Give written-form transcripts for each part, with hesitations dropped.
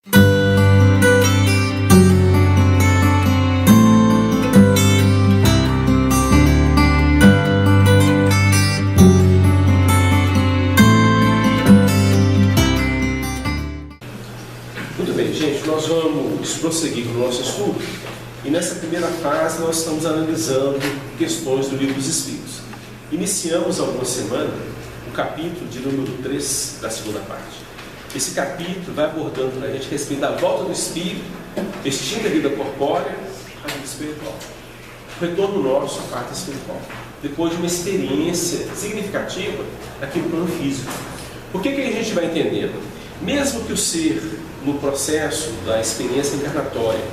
Muito bem, gente, nós vamos prosseguir com o nosso estudo e nessa primeira fase nós estamos analisando questões do Livro dos Espíritos. Iniciamos há alguma semana o capítulo de número 3 da segunda parte. Esse capítulo vai abordando para a gente a respeito da volta do Espírito, extinta a vida corpórea, a vida espiritual. O retorno nosso à parte espiritual, depois de uma experiência significativa aqui no plano físico. Por que a gente vai entendendo? Mesmo que o ser, no processo da experiência encarnatória,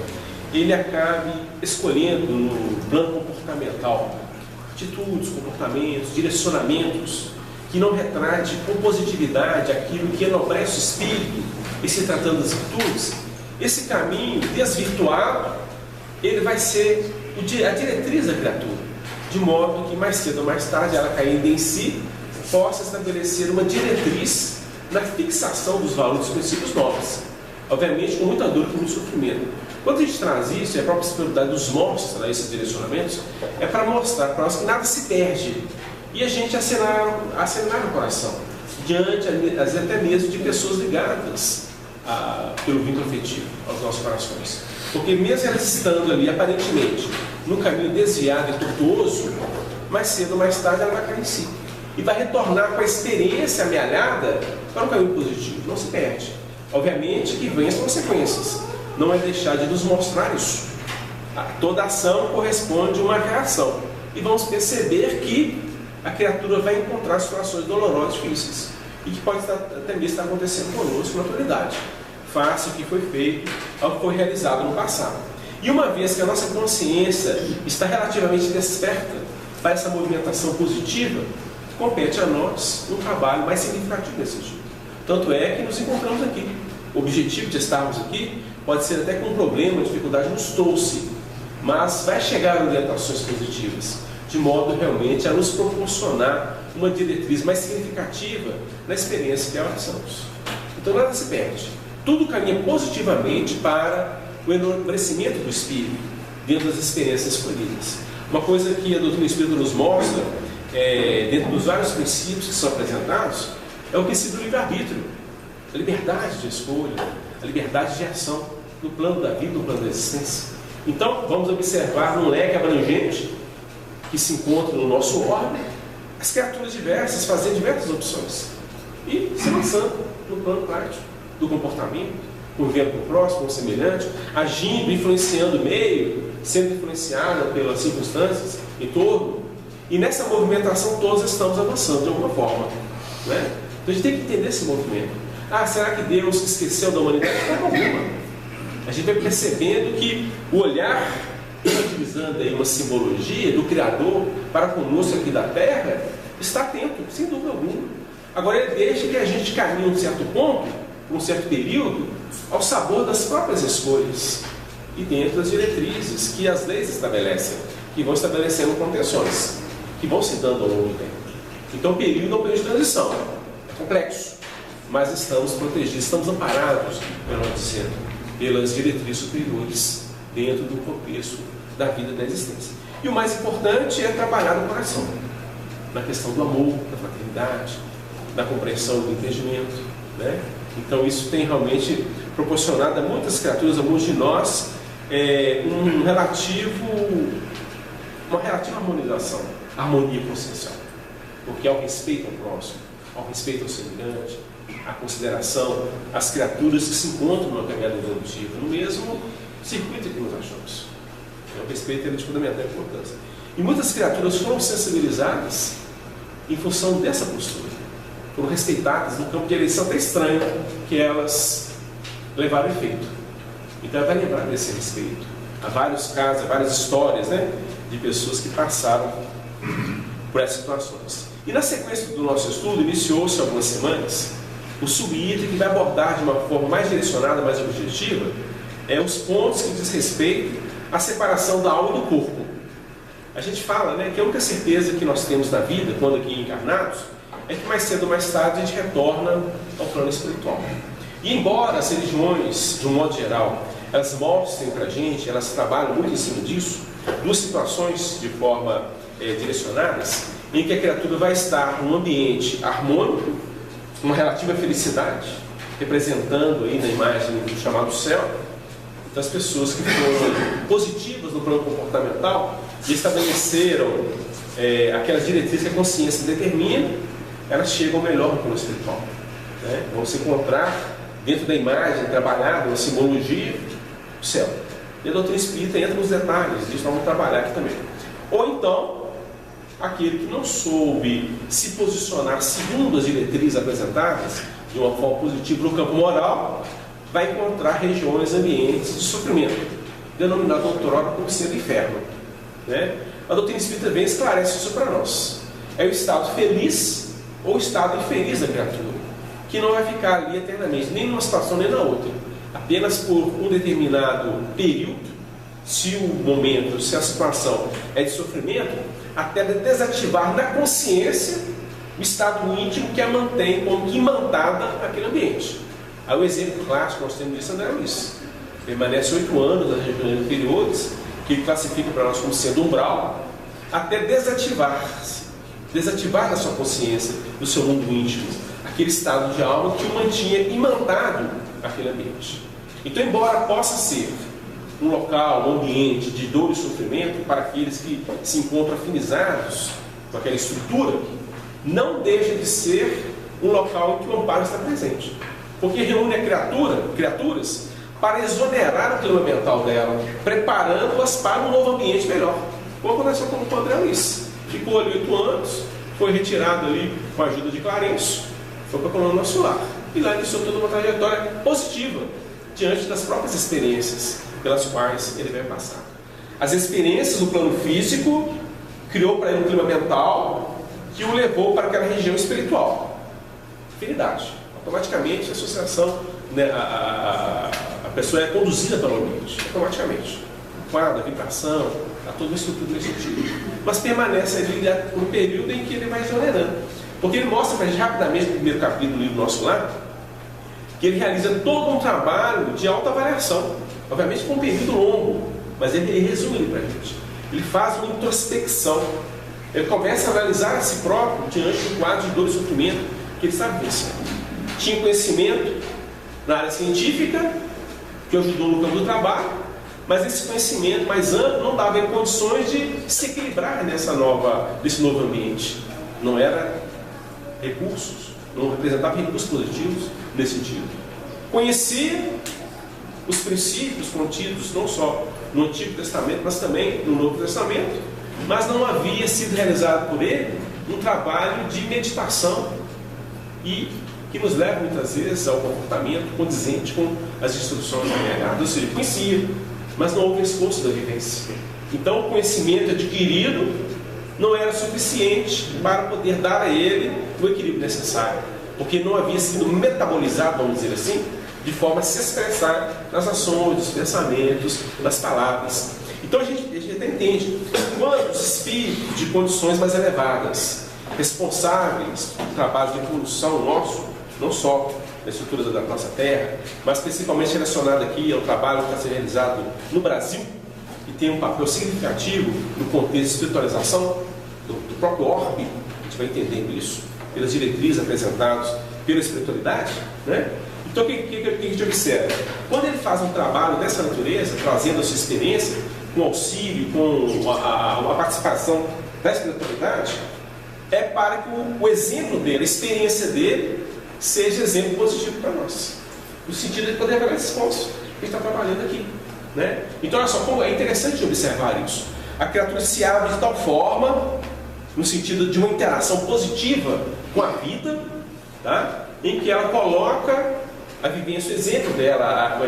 ele acabe escolhendo no plano comportamental atitudes, comportamentos, direcionamentos que não retrate com positividade aquilo que enobrece o espírito, e se tratando das virtudes, esse caminho desvirtuado, ele vai ser a diretriz da criatura, de modo que mais cedo ou mais tarde ela caindo em si, possa estabelecer uma diretriz na fixação dos valores dos princípios nobres. Obviamente com muita dor e com muito sofrimento. Quando a gente traz isso, e a própria espiritualidade nos mostra esses direcionamentos, é para mostrar para nós que nada se perde. E a gente acenar o coração, diante, às vezes até mesmo, de pessoas ligadas pelo vínculo afetivo aos nossos corações. Porque mesmo elas estando ali, aparentemente, num caminho desviado e tortuoso, mais cedo ou mais tarde ela vai cair em si. E vai retornar com a experiência amealhada para um caminho positivo. Não se perde. Obviamente que vem as consequências. Não é deixar de nos mostrar isso. Toda ação corresponde a uma reação. E vamos perceber que a criatura vai encontrar situações dolorosas, difíceis. E que pode até mesmo estar acontecendo conosco na atualidade. Face ao que foi feito, ao que foi realizado no passado. E uma vez que a nossa consciência está relativamente desperta para essa movimentação positiva, compete a nós um trabalho mais significativo nesse sentido. Tanto é que nos encontramos aqui. O objetivo de estarmos aqui pode ser até que um problema, uma dificuldade nos trouxe, mas vai chegar a orientações positivas, de modo realmente a nos proporcionar uma diretriz mais significativa na experiência que avançamos. Então nada se perde. Tudo caminha positivamente para o enobrecimento do espírito, dentro das experiências escolhidas. Uma coisa que a doutrina espírita nos mostra, dentro dos vários princípios que são apresentados, é o princípio do livre-arbítrio, a liberdade de escolha, a liberdade de ação no plano da vida, no plano da existência. Então, vamos observar num leque abrangente que se encontra no nosso orbe, as criaturas diversas fazendo diversas opções e se lançando no plano prático do comportamento, convivendo com o próximo, com o semelhante, agindo, influenciando o meio, sendo influenciada pelas circunstâncias em torno. E nessa movimentação todos estamos avançando de alguma forma, né? Então a gente tem que entender esse movimento. Será que Deus esqueceu da humanidade? De forma alguma. A gente vai percebendo que o olhar, utilizando aí uma simbologia do Criador para conosco aqui da Terra, está atento, sem dúvida alguma. Agora ele deixa que a gente caminhe um certo ponto, por um certo período, ao sabor das próprias escolhas e dentro das diretrizes que as leis estabelecem, que vão estabelecendo contenções, que vão se dando ao longo do tempo. Então o período é um período de transição, é complexo, mas estamos protegidos, estamos amparados, melhor dizendo, pelas diretrizes superiores dentro do contexto da vida da existência. E o mais importante é trabalhar no coração, na questão do amor, da fraternidade, da compreensão, do entendimento, né? Então isso tem realmente proporcionado a muitas criaturas, a muitos de nós, uma relativa harmonização, harmonia consciencial. Porque ao respeito ao próximo, ao respeito ao semelhante, à consideração às criaturas que se encontram numa caminhada evolutiva, no mesmo circuito que nós achamos. O respeito é de fundamental importância. E muitas criaturas foram sensibilizadas em função dessa postura. Foram respeitadas no campo de eleição até estranho que elas levaram efeito. Então ela vai lembrar desse respeito. Há vários casos, há várias histórias, né, de pessoas que passaram por essas situações. E na sequência do nosso estudo, iniciou-se há algumas semanas o subitem que vai abordar de uma forma mais direcionada, mais objetiva, os pontos que diz respeito à separação da alma e do corpo. A gente fala, né, que a única certeza que nós temos na vida, quando aqui encarnados, é que mais cedo ou mais tarde a gente retorna ao plano espiritual. E embora as religiões, de um modo geral, elas mostrem para a gente, elas trabalham muito em cima disso, duas situações de forma direcionadas, em que a criatura vai estar num ambiente harmônico, uma relativa felicidade, representando aí na imagem do chamado céu, das pessoas que foram positivas no plano comportamental e estabeleceram aquelas diretrizes que a consciência determina, elas chegam melhor no plano espiritual. Né? Vão se encontrar dentro da imagem trabalhada, uma simbologia, o céu. E a doutrina espírita entra nos detalhes disso, nós vamos trabalhar aqui também. Ou então, aquele que não soube se posicionar segundo as diretrizes apresentadas, de uma forma positiva no campo moral, vai encontrar regiões, ambientes de sofrimento, denominado outrora como sendo inferno. Né? A doutrina espírita vem e esclarece isso para nós. É o estado feliz ou o estado infeliz da criatura, que não vai ficar ali eternamente, nem numa situação nem na outra. Apenas por um determinado período, se o momento, se a situação é de sofrimento, até desativar na consciência o estado íntimo que a mantém como imantada naquele ambiente. Aí o exemplo clássico que nós temos disso é André Luiz. Permanece 8 anos nas regiões inferiores, que ele classifica para nós como sendo umbral, até desativar da sua consciência, do seu mundo íntimo, aquele estado de alma que o mantinha imantado naquele ambiente. Então, embora possa ser um local, um ambiente de dor e sofrimento para aqueles que se encontram afinizados com aquela estrutura, não deixa de ser um local em que o amparo está presente. Porque reúne a criaturas para exonerar o clima mental dela, preparando-as para um novo ambiente melhor. Como aconteceu com o André Luiz. Ficou ali 8 anos, foi retirado ali com a ajuda de Clarencio, foi para o nosso lar. E lá iniciou toda uma trajetória positiva, diante das próprias experiências pelas quais ele vai passar. As experiências no plano físico criou para ele um clima mental que o levou para aquela região espiritual. Afinidade. Automaticamente a associação, né, a pessoa é conduzida pelo ambiente, automaticamente. O quadro, a vibração, há toda uma estrutura nesse sentido. Mas permanece ali um período em que ele vai exonerando. Porque ele mostra para a gente rapidamente, no primeiro capítulo do livro Nosso Lar, que ele realiza todo um trabalho de autoavaliação. Obviamente com um período longo, mas ele resume ele para a gente. Ele faz uma introspecção. Ele começa a analisar a si próprio diante do quadro de dor e sofrimento que ele estava vencendo. Tinha conhecimento na área científica, que o ajudou no campo do trabalho, mas esse conhecimento mais amplo não dava condições de se equilibrar nesse novo ambiente. Não era recursos, não representava recursos positivos nesse sentido. Conhecia os princípios contidos não só no Antigo Testamento, mas também no Novo Testamento, mas não havia sido realizado por ele um trabalho de meditação e que nos leva muitas vezes ao comportamento condizente com as instruções encarregadas. Ou seja, conhecia, mas não houve esforço da vivência. Então o conhecimento adquirido não era suficiente para poder dar a ele o equilíbrio necessário, porque não havia sido metabolizado, vamos dizer assim, de forma a se expressar nas ações, nos pensamentos, nas palavras. Então a gente até entende, quando os espíritos de condições mais elevadas, responsáveis pelo trabalho de evolução nosso, não só na estrutura da nossa terra, mas principalmente relacionado aqui ao trabalho que está sendo realizado no Brasil, e tem um papel significativo no contexto de espiritualização do próprio orbe, a gente vai entendendo isso, pelas diretrizes apresentadas pela espiritualidade, né? Então o que a gente observa? Quando ele faz um trabalho dessa natureza, trazendo a sua experiência, com auxílio, com a participação da espiritualidade, é para que o exemplo dele, a experiência dele, seja exemplo positivo para nós. No sentido de poder revelar esses pontos que a gente está trabalhando aqui. Né? Então, olha só, como é interessante observar isso. A criatura se abre de tal forma, no sentido de uma interação positiva com a vida, tá? Em que ela coloca a vivência, o exemplo dela,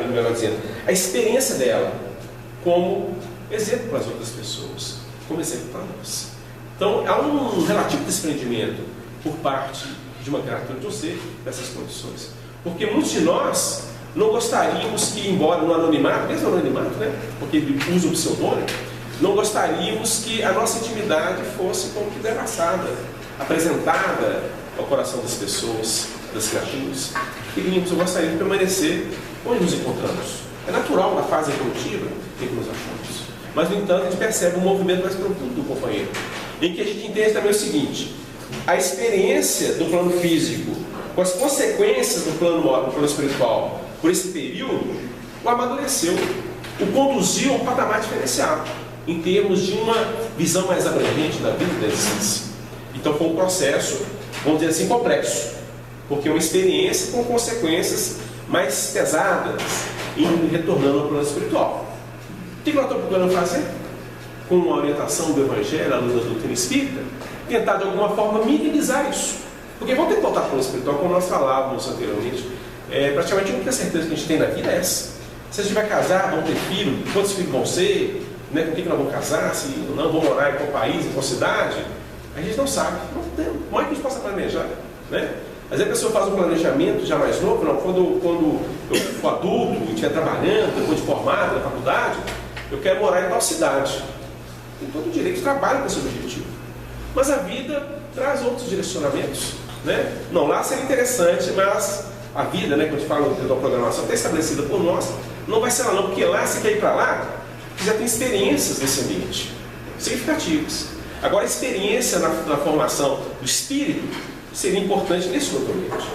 a experiência dela, como exemplo para as outras pessoas, como exemplo para nós. Então, há um relativo desprendimento por parte de uma criatura, de um ser, dessas condições. Porque muitos de nós não gostaríamos que, embora no anonimato, mesmo no anonimato, né, porque ele usa o pseudônimo, não gostaríamos que a nossa intimidade fosse como que devassada, apresentada ao coração das pessoas, das criaturas. queríamos, eu gostaria de permanecer onde nos encontramos. É natural na fase evolutiva em que nos achamos. Mas, no entanto, a gente percebe um movimento mais profundo do companheiro, em que a gente entende também o seguinte: a experiência do plano físico, com as consequências do plano espiritual, por esse período, o amadureceu, o conduziu a um patamar diferenciado, em termos de uma visão mais abrangente da vida e da existência. Então foi um processo, vamos dizer assim, complexo, porque é uma experiência com consequências mais pesadas em retornando ao plano espiritual. O que nós estamos procurando fazer? Com a orientação do Evangelho, à luz da doutrina espírita, tentar de alguma forma minimizar isso. Porque vamos ter que voltar para o plano espiritual, como nós falávamos anteriormente. Praticamente a única certeza que a gente tem na vida é essa. Se a gente vai casar, vamos ter filho, quantos filhos vão ser, né? Com que nós vamos casar, se não vamos morar em qual país, em qual cidade, a gente não sabe. Não tem, como é que a gente possa planejar, né? Às vezes a pessoa faz um planejamento já mais novo, não, quando eu for adulto e estiver trabalhando, depois de formado na faculdade, eu quero morar em tal cidade. Tem todo o direito de trabalho com esse objetivo. Mas a vida traz outros direcionamentos, né? Não, lá seria interessante, mas a vida, né, quando a gente fala da programação até estabelecida por nós, não vai ser lá não, porque lá, você quer ir para lá, você já tem experiências nesse ambiente, significativas. Agora, a experiência na formação do espírito seria importante nesse outro ambiente.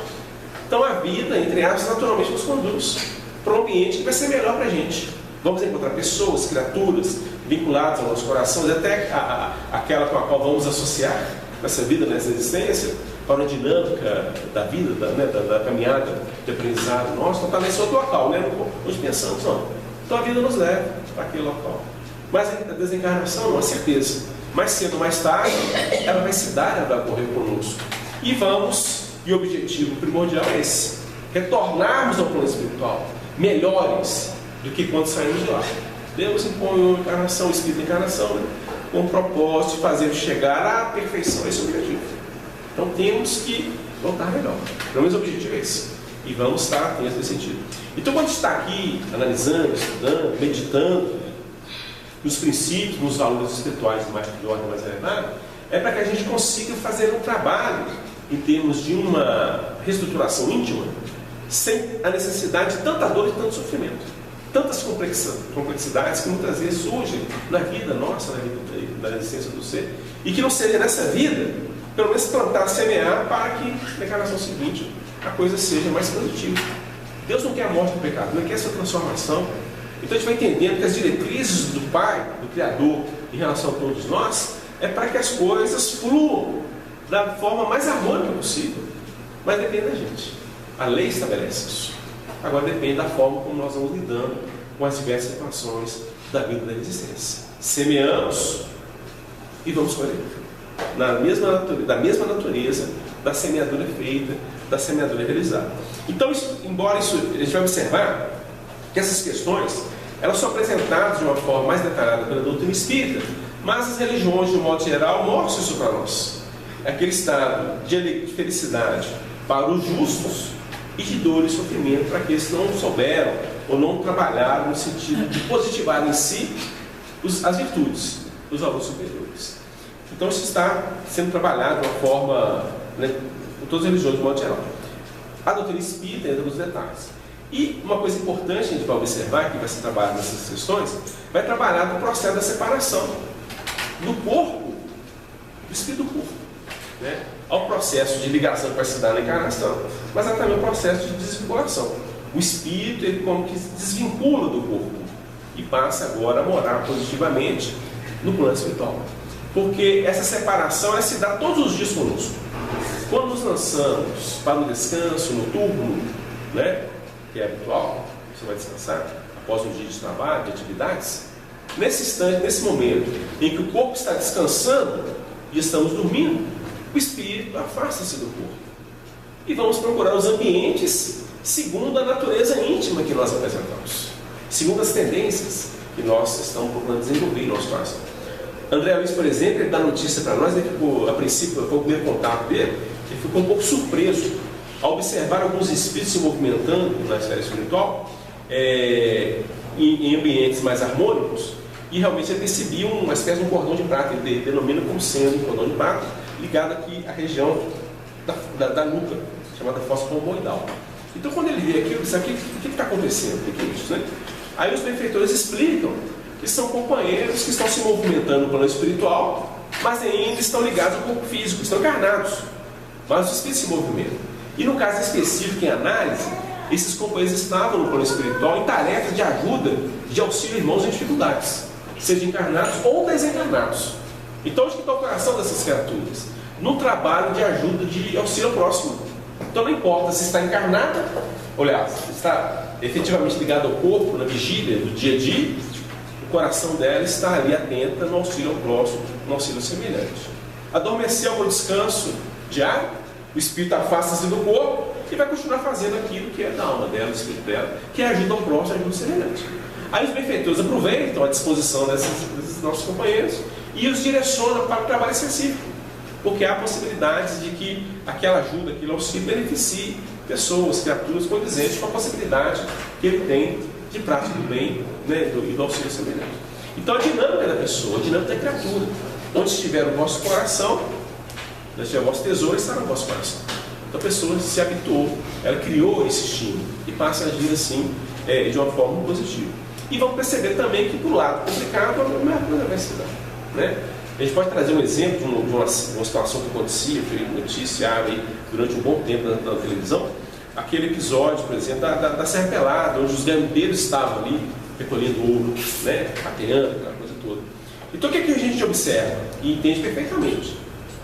Então, a vida, entre aspas, naturalmente nos conduz para um ambiente que vai ser melhor para a gente. Vamos encontrar pessoas, criaturas vinculadas ao nosso coração, até aquela com a qual vamos associar nessa vida, nessa existência, para a dinâmica da vida, da caminhada de aprendizado nosso, está nesse outro local, né? Onde pensamos, não. Então a vida nos leva para aquele local. Mas a desencarnação não é certeza. Mais cedo ou mais tarde, ela vai se dar, ela vai ocorrer conosco. E o objetivo primordial é esse: retornarmos ao plano espiritual melhores do que quando saímos de lá. Deus impõe uma encarnação, o espírito de encarnação, né? Com o propósito de fazer chegar à perfeição, esse é o objetivo. Então temos que voltar melhor. Pelo menos o objetivo é esse. E vamos estar atentos nesse sentido. Então, quando a gente está aqui analisando, estudando, meditando nos princípios, nos valores espirituais de ordem mais elevada, é para que a gente consiga fazer um trabalho em termos de uma reestruturação íntima, sem a necessidade de tanta dor e tanto sofrimento. Tantas complexidades que muitas vezes surgem na vida nossa, na existência do ser, e que não seria nessa vida, pelo menos plantar, semear, para que na encarnação seguinte a coisa seja mais positiva. Deus não quer a morte do pecado, não quer essa transformação. Então a gente vai entendendo que as diretrizes do Pai, do Criador, em relação a todos nós, é para que as coisas fluam da forma mais harmônica possível. Mas depende da gente. A lei estabelece isso. Agora depende da forma como nós vamos lidando com as diversas situações da vida da existência. Semeamos e vamos colher. Da mesma natureza da semeadura feita, da semeadura realizada. Então, embora a gente vai observar que essas questões elas são apresentadas de uma forma mais detalhada pela doutrina espírita, mas as religiões, de um modo geral, mostram isso para nós. Aquele estado de felicidade para os justos e de dor e sofrimento para aqueles que não souberam ou não trabalharam no sentido de positivar em si as virtudes, os valores superiores. Então isso está sendo trabalhado de uma forma, né, em todas as religiões de modo geral. A doutrina espírita entra nos detalhes. E uma coisa importante a gente vai observar, que vai ser trabalhado nessas questões, vai trabalhar no processo da separação do corpo, do espírito do corpo, né? Há um processo de ligação que vai se dar na encarnação, mas há também um processo de desvinculação. O espírito, ele como que se desvincula do corpo e passa agora a morar positivamente no plano espiritual. Porque essa separação ela se dá todos os dias conosco. Quando nos lançamos para o descanso noturno, né, que é habitual, você vai descansar após um dia de trabalho, de atividades, nesse instante, nesse momento em que o corpo está descansando e estamos dormindo, o espírito afasta-se do corpo. E vamos procurar os ambientes segundo a natureza íntima que nós apresentamos, segundo as tendências que nós estamos procurando desenvolver em nosso coração. André Luiz, por exemplo, ele dá notícia para nós, ele ficou, a princípio, foi o primeiro contato dele, ele ficou um pouco surpreso ao observar alguns espíritos se movimentando na esfera espiritual, em ambientes mais harmônicos, e realmente ele percebia uma espécie de um cordão de prata, ele denomina como sendo um cordão de prata, ligado aqui à região da nuca, chamada fossa romboidal. Então, quando ele vê aquilo, sabe o que está acontecendo? O que é isso, né? Aí os benfeitores explicam que são companheiros que estão se movimentando no plano espiritual, mas ainda estão ligados ao corpo físico, estão encarnados, mas os espíritos se movimentam. E no caso específico, em análise, esses companheiros estavam no plano espiritual em tarefas de ajuda, de auxílio a irmãos em dificuldades, seja encarnados ou desencarnados. Então, onde que está o coração dessas criaturas? No trabalho de ajuda, de auxílio ao próximo. Então, não importa se está encarnada, olha, se está efetivamente ligado ao corpo, na vigília do dia a dia, o coração dela está ali atenta no auxílio ao próximo, no auxílio ao semelhante. Adormeceu para o descanso diário, o espírito afasta-se do corpo e vai continuar fazendo aquilo que é da alma dela, do espírito dela, que é ajuda ao próximo, ajuda ao semelhante. Aí os benfeitores aproveitam a disposição desses nossos companheiros e os direcionam para o trabalho específico, porque há possibilidades de que aquela ajuda, aquele auxílio beneficie pessoas, criaturas condizentes com a possibilidade que ele tem de prática do bem, né, e do auxílio semelhante. Então a dinâmica da pessoa, a dinâmica da criatura, onde estiver o vosso coração, onde estiver o vosso tesouro, estará no vosso coração. Então a pessoa se habituou, ela criou esse estímulo e passa a agir assim, de uma forma positiva. E vamos perceber também que do lado complicado a mesma coisa vai se dar, né? A gente pode trazer um exemplo de uma situação que acontecia, foi noticiado aí durante um bom tempo na televisão, aquele episódio, por exemplo, da Serra Pelada, onde os garimpeiros estavam ali recolhendo ouro, né, pateando, aquela coisa toda. Então o que é que a gente observa e entende perfeitamente?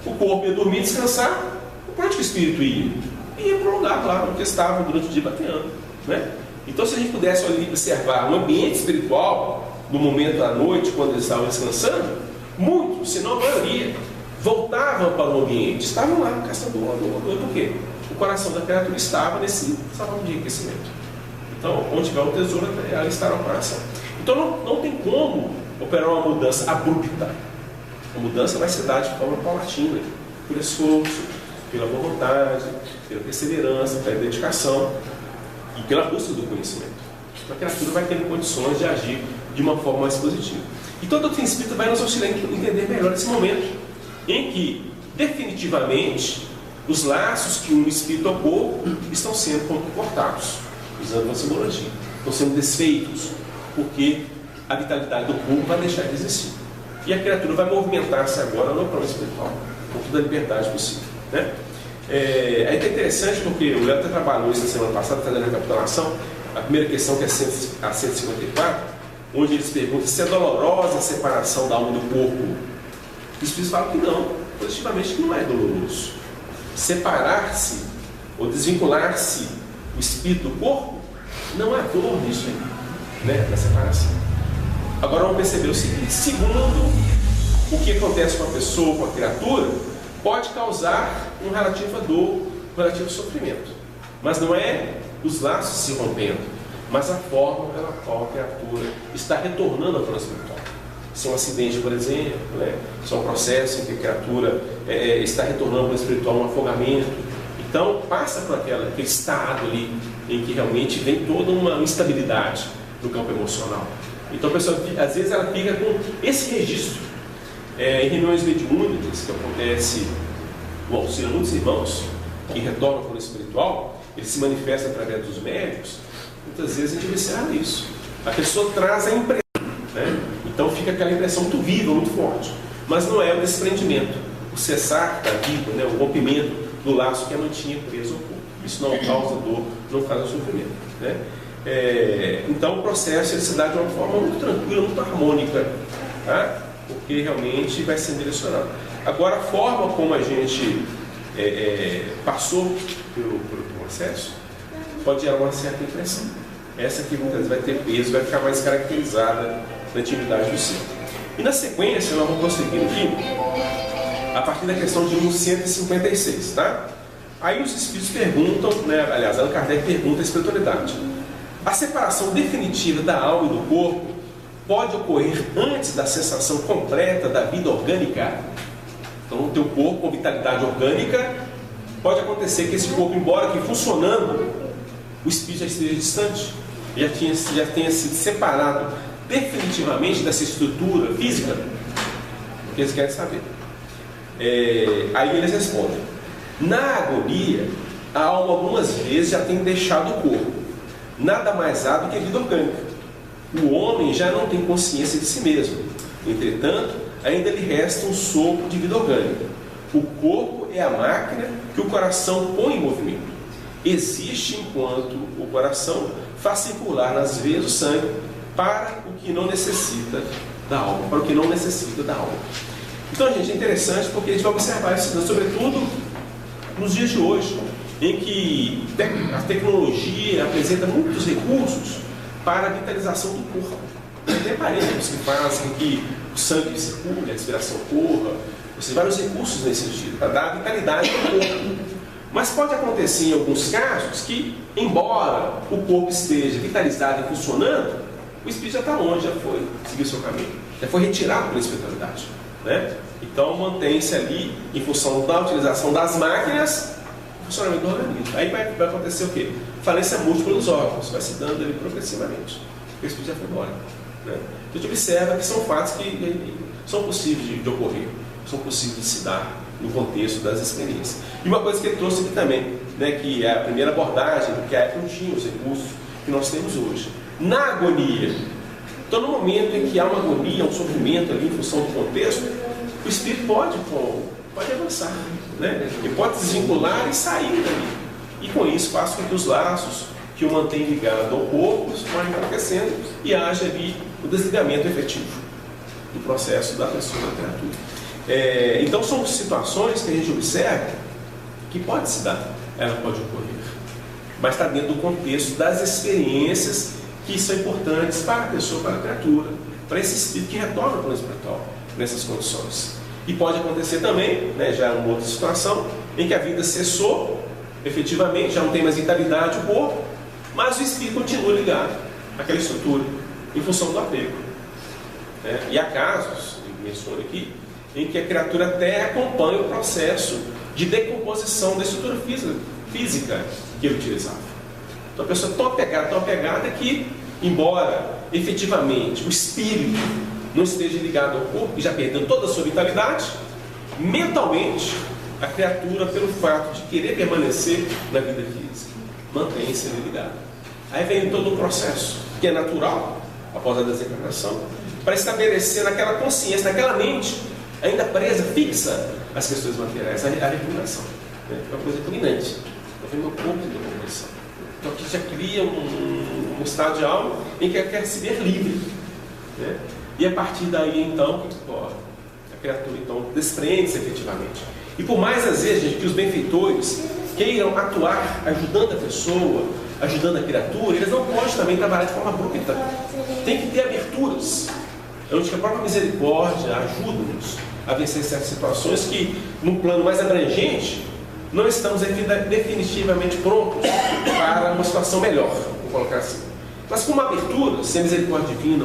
O corpo ia dormir, descansar, para onde que o espírito ia? Ia para um lugar lá onde estavam durante o dia bateando, né? Então, se a gente pudesse observar o ambiente espiritual no momento da noite, quando eles estavam descansando, muitos, se não a maioria, voltavam para o ambiente, estavam lá caçando ouro. Por quê? O coração da criatura estava nesse salão de enriquecimento. Então, onde tiver o tesouro, ela estará no coração. Então, não tem como operar uma mudança abrupta. A mudança vai se dar de forma paulatina, por esforço, pela boa vontade, pela perseverança, pela dedicação e pela busca do conhecimento. A criatura vai ter condições de agir de uma forma mais positiva. Então, a doutrina espírita vai nos auxiliar a entender melhor esse momento, em que, definitivamente, os laços que unem o espírito ao corpo estão sendo cortados, usando uma simbologia, estão sendo desfeitos, porque a vitalidade do corpo vai deixar de existir. E a criatura vai movimentar-se agora no plano espiritual, com toda a liberdade possível, né? É interessante porque o Léo até trabalhou isso na semana passada, fazendo a recapitulação, a primeira questão que é a 154, onde eles perguntam se é dolorosa a separação da alma do corpo. Os espíritos falam que não, positivamente que não é doloroso. Separar-se ou desvincular-se o espírito do corpo, não há dor nisso aí, né, na separação. Agora vamos perceber o seguinte: segundo, o que acontece com a pessoa, com a criatura, pode causar um relativo dor, um relativo sofrimento. Mas não é os laços se rompendo, mas a forma pela qual a criatura está retornando ao plano espiritual. Se é um acidente, por exemplo, né? Se é um processo em que a criatura está retornando ao plano espiritual, um afogamento. Então passa por aquele estado ali em que realmente vem toda uma instabilidade no campo emocional. Então a pessoa, às vezes, ela fica com esse registro. Em reuniões mediúnicas, que acontece o auxílio a muitos irmãos que retornam ao plano espiritual, ele se manifesta através dos médicos. Muitas vezes a gente observa isso. A pessoa traz a impressão, né? Então fica aquela impressão muito viva, muito forte. Mas não é o desprendimento, o cessar da vida, né? O rompimento do laço que a mantinha preso ao corpo. Isso não causa dor, não causa sofrimento, né? Então o processo ele se dá de uma forma muito tranquila, muito harmônica, tá? Porque realmente vai ser direcionado. Agora, a forma como a gente passou pelo processo pode gerar uma certa impressão. Essa aqui muitas vezes vai ter peso, vai ficar mais caracterizada na intimidade do ser. E na sequência, nós vamos prosseguir aqui a partir da questão de 156, tá? Aí os espíritos perguntam, né, aliás, Allan Kardec pergunta a espiritualidade: a separação definitiva da alma e do corpo pode ocorrer antes da cessação completa da vida orgânica? Então, o teu corpo com vitalidade orgânica, pode acontecer que esse corpo, embora que funcionando, o espírito já esteja distante, já tenha sido separado definitivamente dessa estrutura física. O que eles querem saber? Aí eles respondem: na agonia, a alma algumas vezes já tem deixado o corpo. Nada mais há do que vida orgânica. O homem já não tem consciência de si mesmo. Entretanto, ainda lhe resta um sopro de vida orgânica. O corpo é a máquina que o coração põe em movimento. Existe enquanto o coração faz circular nas veias o sangue para o que não necessita da alma. Para o que não necessita da alma. Então, gente, é interessante porque a gente vai observar isso, sobretudo nos dias de hoje, em que a tecnologia apresenta muitos recursos para a vitalização do corpo. Tem aparelhos que fazem que o sangue circule, a respiração corra, ou seja, vários recursos nesse sentido, para dar vitalidade ao corpo. Mas pode acontecer em alguns casos que, embora o corpo esteja vitalizado e funcionando, o espírito já está longe, já foi seguir o seu caminho, já foi retirado pela espiritualidade, né? Então mantém-se ali, em função da utilização das máquinas, o funcionamento do organismo. Aí vai acontecer o quê? Falência múltipla dos órgãos, vai se dando ali progressivamente. O espírito já foi embora, né? Então a gente observa que são fatos que são possíveis de ocorrer, são possíveis de se dar no contexto das experiências. E uma coisa que ele trouxe aqui também, né, que é a primeira abordagem, que a época não tinha os recursos que nós temos hoje. Na agonia, então no momento em que há uma agonia, um sofrimento ali em função do contexto, o espírito pode avançar, né? Ele pode desvincular e sair dali. E com isso faz com que os laços que o mantêm ligado ao corpo vão enfraquecendo e haja ali o desligamento efetivo do processo da pessoa, da criatura. Então são situações que a gente observa que pode se dar, ela pode ocorrer, mas está dentro do contexto das experiências que são importantes para a pessoa, para a criatura, para esse espírito que retorna para o espiritual nessas condições. E pode acontecer também, né, já uma outra situação, em que a vida cessou, efetivamente, já não tem mais vitalidade o corpo, mas o espírito continua ligado àquela estrutura, em função do apego. Né? E há casos, eu menciono aqui, em que a criatura até acompanha o processo de decomposição da estrutura física que ele utilizava. Então a pessoa é tão apegada que, embora efetivamente o espírito não esteja ligado ao corpo e já perdendo toda a sua vitalidade, mentalmente a criatura, pelo fato de querer permanecer na vida física, mantém-se ligada. Aí vem todo um processo que é natural, após a desencarnação, para estabelecer naquela consciência, naquela mente, ainda presa, fixa às questões materiais, a recuperação. Né? É uma coisa culminante. Então vem meu corpo de decomposição. Então aqui já cria um estado de alma em que ela quer se ver livre. Né? E a partir daí, então, a criatura então desprende-se efetivamente. E por mais às vezes, gente, que os benfeitores queiram atuar ajudando a pessoa, ajudando a criatura, eles não podem também trabalhar de forma abrupta. Tem que ter aberturas, onde a própria misericórdia ajuda-nos a vencer certas situações que, num plano mais abrangente, não estamos definitivamente prontos para uma situação melhor, vou colocar assim. Mas com uma abertura, se a misericórdia divina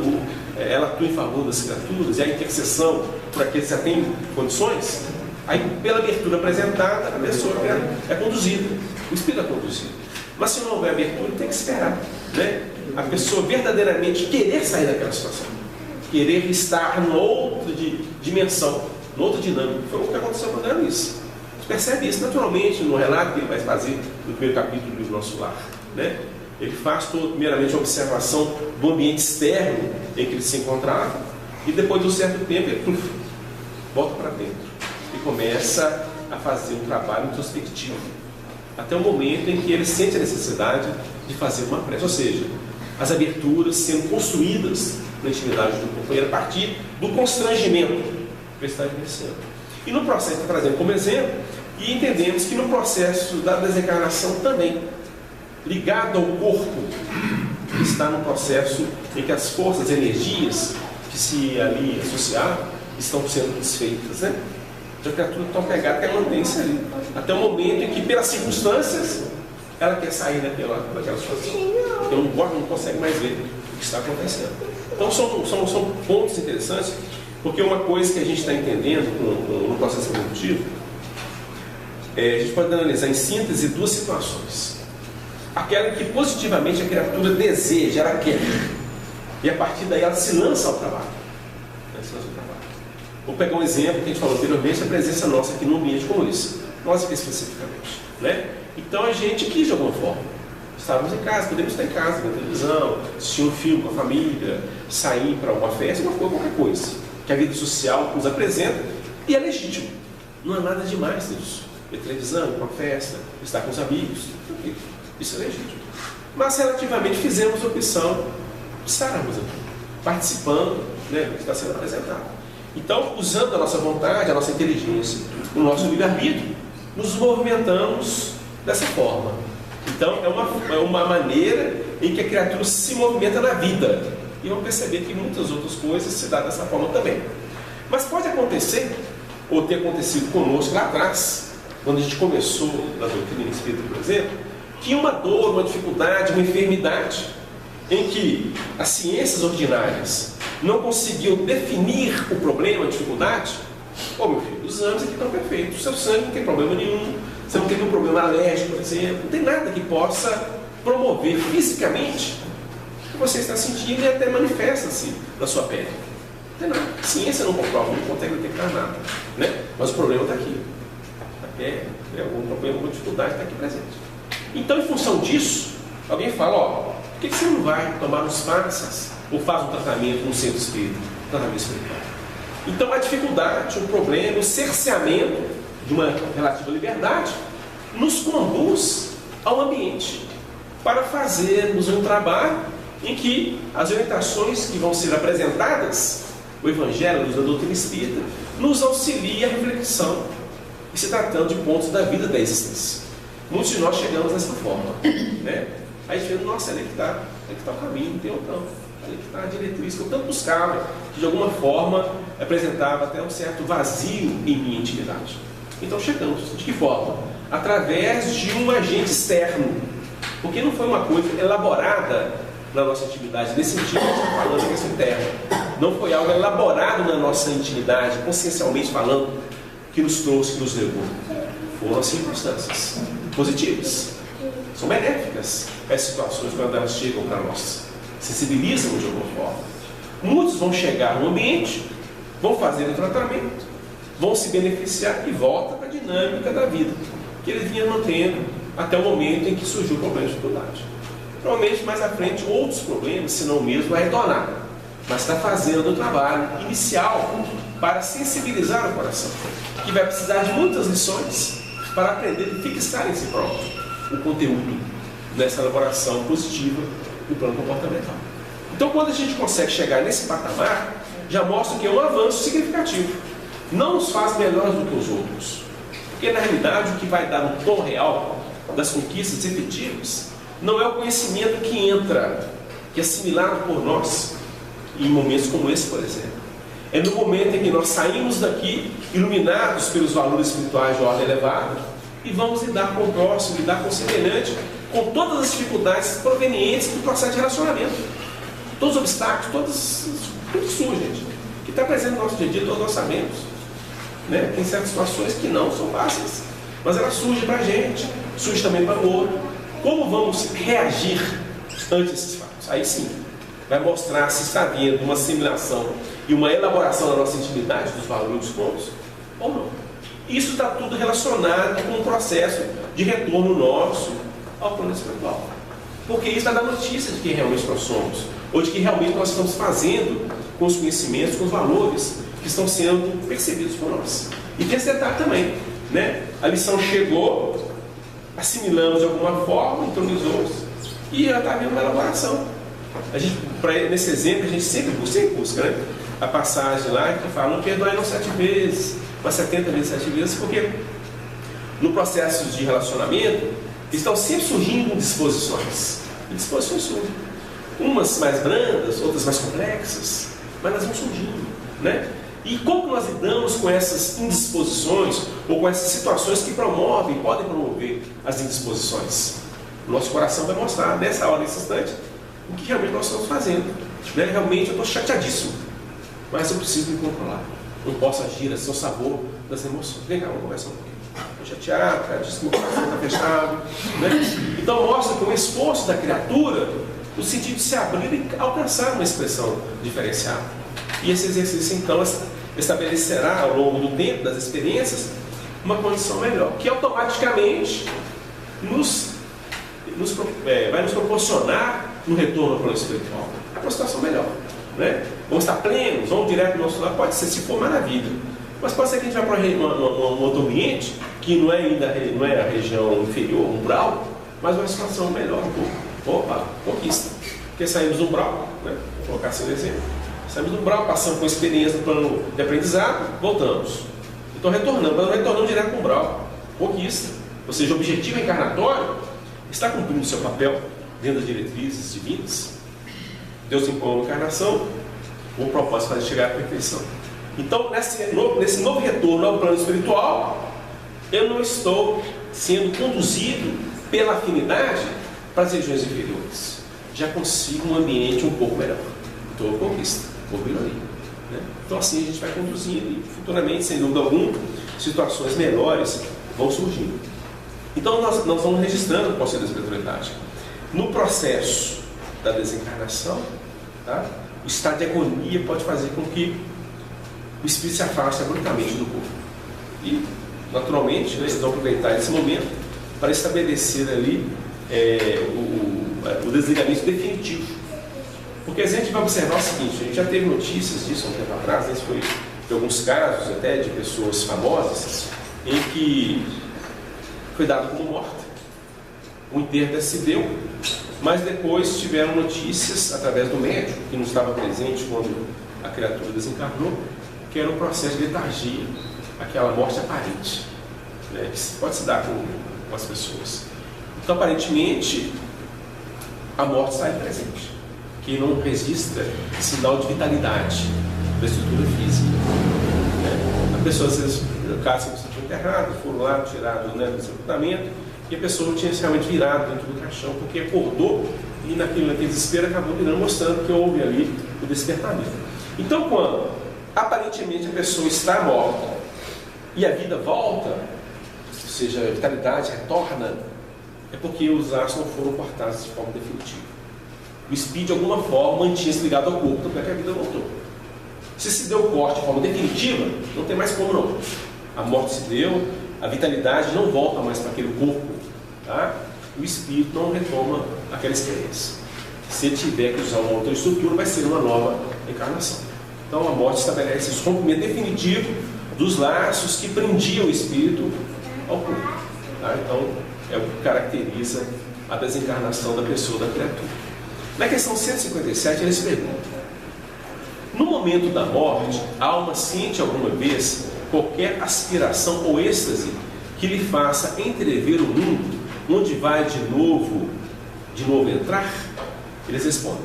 ela atua em favor das criaturas e a intercessão por aqueles que já têm condições, aí pela abertura apresentada a pessoa é conduzida, o espírito é conduzido. Mas se não houver abertura, tem que esperar, né? A pessoa verdadeiramente querer sair daquela situação, querer estar numa outra dimensão, numa outra dinâmica. Foi o que aconteceu com a Luiz. Você percebe isso naturalmente no relato que ele vai fazer no primeiro capítulo do Nosso Lar, né? Ele faz primeiramente a observação do ambiente externo em que ele se encontrava e depois de um certo tempo ele volta para dentro e começa a fazer um trabalho introspectivo até o momento em que ele sente a necessidade de fazer uma prece, ou seja, as aberturas sendo construídas na intimidade do companheiro a partir do constrangimento que ele está vivenciando. E no processo, trazendo como exemplo, e entendemos que no processo da desencarnação também, ligado ao corpo, está no processo em que as forças, energias que se ali associaram estão sendo desfeitas, né? A criatura está pegada que ela mantém-se ali até o momento em que, pelas circunstâncias, ela quer sair daquela situação. Então o corpo não consegue mais ver o que está acontecendo. Então são pontos interessantes, porque uma coisa que a gente está entendendo no processo evolutivo, a gente pode analisar em síntese duas situações. Aquela que positivamente a criatura deseja, ela quer, e a partir daí ela se lança ao trabalho. Vou pegar um exemplo que a gente falou anteriormente, a presença nossa aqui num ambiente como esse, nós aqui especificamente, né? Então a gente quis de alguma forma. Estávamos em casa, podemos estar em casa, na televisão, assistir um filme com a família, sair para uma festa, qualquer coisa que a vida social nos apresenta, e é legítimo. Não há nada demais nisso. Ver televisão, uma festa, estar com os amigos, isso é legítimo. Mas relativamente fizemos a opção de estarmos aqui, participando, né, do que está sendo apresentado. Então, usando a nossa vontade, a nossa inteligência, o nosso livre-arbítrio, nos movimentamos dessa forma. Então, é uma maneira em que a criatura se movimenta na vida. E vamos perceber que muitas outras coisas se dão dessa forma também. Mas pode acontecer, ou ter acontecido conosco lá atrás, quando a gente começou na doutrina espírita, por exemplo, que uma dor, uma dificuldade, uma enfermidade, em que as ciências ordinárias não conseguiam definir o problema, a dificuldade. Meu filho, os exames aqui estão perfeitos, o seu sangue não tem problema nenhum, você não teve um problema alérgico, por exemplo, não tem nada que possa promover fisicamente o que você está sentindo e até manifesta-se na sua pele. Não tem nada. A ciência não comprova, não consegue detectar nada, né? Mas o problema está aqui. Algum problema, alguma dificuldade está aqui presente. Então, em função disso, alguém fala, por que você não vai tomar uns passes ou faz um tratamento no centro espírita, tratamento espiritual? Então, a dificuldade, o problema, o cerceamento de uma relativa liberdade nos conduz ao ambiente para fazermos um trabalho em que as orientações que vão ser apresentadas, o Evangelho, a doutrina espírita, nos auxilia a reflexão, e se tratando de pontos da vida da existência. Muitos de nós chegamos dessa forma, né? Aí a gente vê, nossa, ali que está o caminho, não tem outro não. Ali que está a diretriz que eu tanto buscava, que de alguma forma apresentava até um certo vazio em minha intimidade. Então chegamos. De que forma? Através de um agente externo. Porque não foi uma coisa elaborada na nossa intimidade, nesse sentido que a gente está falando, que é interno. Não foi algo elaborado na nossa intimidade, consciencialmente falando, que nos trouxe, que nos levou. Foram as circunstâncias positivas. São benéficas as situações quando elas chegam para nós. Sensibilizam de alguma forma. Muitos vão chegar no ambiente, vão fazer o tratamento, vão se beneficiar e voltam para a dinâmica da vida que ele vinha mantendo até o momento em que surgiu o problema de dificuldade. Provavelmente mais à frente outros problemas, se não o mesmo, vai retornar. Mas está fazendo o trabalho inicial para sensibilizar o coração, que vai precisar de muitas lições para aprender e fixar em si próprio o conteúdo dessa elaboração positiva do plano comportamental. Então, quando a gente consegue chegar nesse patamar, já mostra que é um avanço significativo. Não nos faz melhores do que os outros. Porque, na realidade, o que vai dar o tom real das conquistas efetivas não é o conhecimento que entra, que é assimilado por nós, em momentos como esse, por exemplo. É no momento em que nós saímos daqui, iluminados pelos valores espirituais de ordem elevada, e vamos lidar com o próximo, lidar com o semelhante, com todas as dificuldades provenientes do processo de relacionamento. Todos os obstáculos, tudo surge, gente, que está presente no nosso dia a dia, todos nós sabemos. Né? Tem certas situações que não são fáceis, mas elas surgem para a gente, surgem também para o outro. Como vamos reagir ante esses fatos? Aí sim, vai mostrar se está havendo uma assimilação e uma elaboração da nossa intimidade, dos valores, dos pontos, ou não. Isso está tudo relacionado com o processo de retorno nosso ao plano espiritual. Porque isso vai dar notícia de quem realmente nós somos, ou de que realmente nós estamos fazendo com os conhecimentos, com os valores que estão sendo percebidos por nós. E tem esse detalhe também, né? A lição chegou, assimilamos de alguma forma, entronizou-se, e já está havendo uma elaboração. Nesse exemplo, a gente sempre busca, né? A passagem lá que fala, não perdoai não 7 vezes, mas 70 vezes 7 vezes, porque no processo de relacionamento estão sempre surgindo disposições. E disposições surgem. Umas mais brandas, outras mais complexas, mas elas vão surgindo, né? E como nós lidamos com essas indisposições ou com essas situações que podem promover as indisposições? O nosso coração vai mostrar, nessa hora, nesse instante, o que realmente nós estamos fazendo. Né? Realmente eu estou chateadíssimo, mas eu preciso me controlar. Não posso agir assim, o sabor das emoções. Vem cá, vamos conversar um pouquinho. Estou chateado, cara, disse que meu coração está fechado. Né? Então mostra que o esforço da criatura, no sentido de se abrir e alcançar uma expressão diferenciada. E esse exercício, então, estabelecerá ao longo do tempo, das experiências, uma condição melhor, que automaticamente vai nos proporcionar um retorno ao plano espiritual, uma situação melhor, né? Vamos estar plenos, vamos direto no nosso lar, pode ser, se for maravilha, mas pode ser que a gente vá para um outro ambiente que não é a região inferior, umbral, mas uma situação melhor um pouco. Opa, conquista, porque saímos do umbral, né? Vou colocar assim um exemplo, saímos do umbral, passamos com experiência no plano de aprendizado, voltamos, então retornamos, mas não retornamos direto para o umbral, conquista, ou seja, o objetivo encarnatório está cumprindo o seu papel dentro das diretrizes divinas. Deus impõe uma encarnação com o propósito de chegar à perfeição. Então, nesse novo retorno ao plano espiritual, eu não estou sendo conduzido pela afinidade para as regiões inferiores. Já consigo um ambiente um pouco melhor. Então, eu conquisto, vou melhoria, né? Então, assim a gente vai conduzindo e futuramente, sem dúvida alguma, situações melhores vão surgindo. Então, nós vamos registrando o conceito da espiritualidade. No processo da desencarnação, tá? O estado de agonia pode fazer com que o espírito se afaste abruptamente do corpo. E, naturalmente, eles vão aproveitar esse momento para estabelecer ali o desligamento definitivo. Porque a gente vai observar o seguinte, a gente já teve notícias disso há um tempo atrás, isso foi de alguns casos até de pessoas famosas, em que foi dado como morta. O enterro se deu, mas depois tiveram notícias através do médico, que não estava presente quando a criatura desencarnou, que era um processo de letargia, aquela morte aparente, né, que pode se dar com as pessoas. Então, aparentemente, a morte está aí presente, que não registra sinal de vitalidade da estrutura física, né? A pessoa, às vezes, no caso, foi enterrado, foram lá, tirado, né, do sepultamento, e a pessoa não tinha realmente virado dentro do caixão, porque acordou e naquele desespero acabou virando, mostrando que houve ali o despertamento. Então, quando aparentemente a pessoa está morta e a vida volta, ou seja, a vitalidade retorna, é porque os laços não foram cortados de forma definitiva. O espírito, de alguma forma, mantinha-se ligado ao corpo, tanto é que a vida voltou. Se deu o corte de forma definitiva, não tem mais como não. A morte se deu, a vitalidade não volta mais para aquele corpo, tá? O espírito não retoma aquela experiência. Se ele tiver que usar uma outra estrutura, vai ser uma nova encarnação. Então a morte estabelece esse rompimento definitivo dos laços que prendiam o espírito ao corpo, tá? Então é o que caracteriza a desencarnação da pessoa, da criatura. Na questão 157, eles perguntam: no momento da morte, a alma sente alguma vez qualquer aspiração ou êxtase que lhe faça entrever o mundo onde vai de novo entrar? Eles respondem: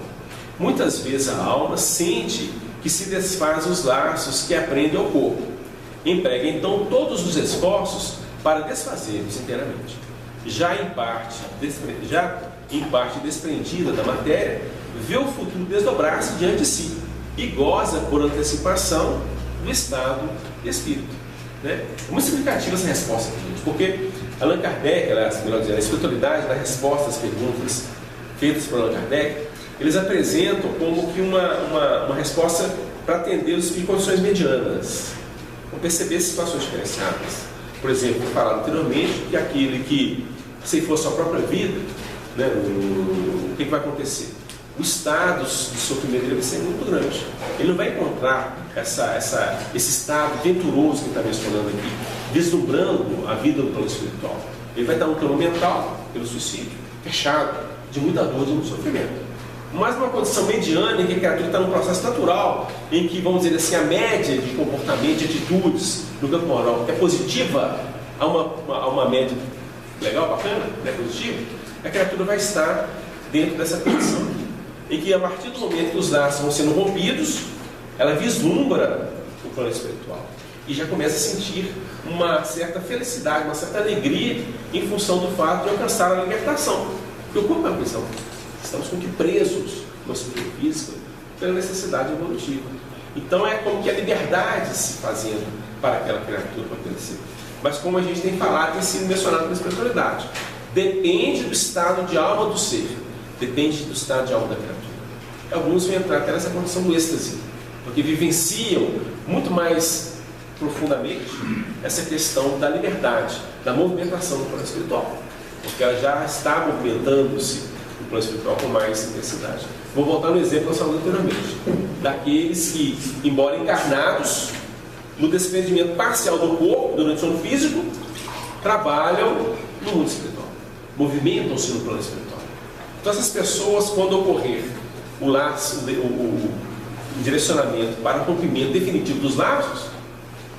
muitas vezes a alma sente que se desfaz os laços que aprendem ao corpo. Emprega então todos os esforços para desfazê-los inteiramente. Já em parte desprendida da matéria, vê o futuro desdobrar-se diante de si e goza por antecipação do estado de espírito, né? É muito significativa essa resposta aqui, gente, porque Allan Kardec, melhor dizendo, a espiritualidade, na resposta às perguntas feitas por Allan Kardec, eles apresentam como que uma resposta para atender os espíritos em condições medianas, para perceber situações diferenciadas. Por exemplo, eu falava anteriormente que aquele que, se for sua própria vida, né, o que vai acontecer? O estado de sofrimento dele vai ser muito grande. Ele não vai encontrar esse estado venturoso que ele está mencionando aqui, vislumbrando a vida do plano espiritual. Ele vai estar no plano mental, pelo suicídio, fechado, de muita dor, de muito sofrimento. Mas uma condição mediana em que a criatura está num processo natural, em que, vamos dizer assim, a média de comportamento, de atitudes no campo moral é positiva, há uma média legal, bacana, né, positiva, a criatura vai estar dentro dessa condição, em que a partir do momento que os laços vão sendo rompidos, ela vislumbra o plano espiritual e já começa a sentir uma certa felicidade, uma certa alegria em função do fato de alcançar a libertação. Porque o corpo é uma prisão. Estamos como que presos na estrutura física pela necessidade evolutiva. Então é como que a liberdade se fazendo para aquela criatura para crescer. Mas como a gente tem falado, tem sido mencionado pela espiritualidade, depende do estado de alma do ser, depende do estado de alma da criatura. Alguns vão entrar até nessa condição do êxtase, porque vivenciam muito mais profundamente essa questão da liberdade, da movimentação do plano espiritual. porque ela já está movimentando-se no plano espiritual com mais intensidade. Vou voltar no exemplo que nós falamos anteriormente, daqueles que, embora encarnados, no desprendimento parcial do corpo, durante o sono físico, trabalham no mundo espiritual, movimentam-se no plano espiritual. Então essas pessoas, quando ocorrer o laço, o direcionamento para o cumprimento definitivo dos laços,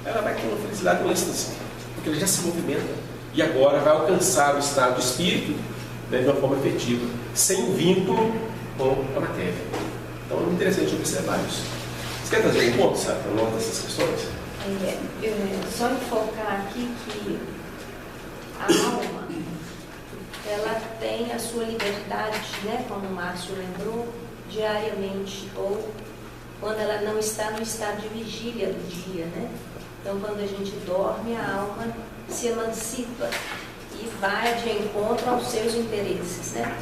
ela vai ter uma felicidade, um êxtase, porque ela já se movimenta e agora vai alcançar o estado do espírito, né, de uma forma efetiva, sem um vínculo com a matéria. Então é interessante observar isso. Você quer trazer um ponto, sabe, para nós dessas questões? Só enfocar aqui que a alma, ela tem a sua liberdade, né, como o Márcio lembrou, diariamente, ou quando ela não está no estado de vigília do dia, né? Então, quando a gente dorme, a alma se emancipa e vai de encontro aos seus interesses, né?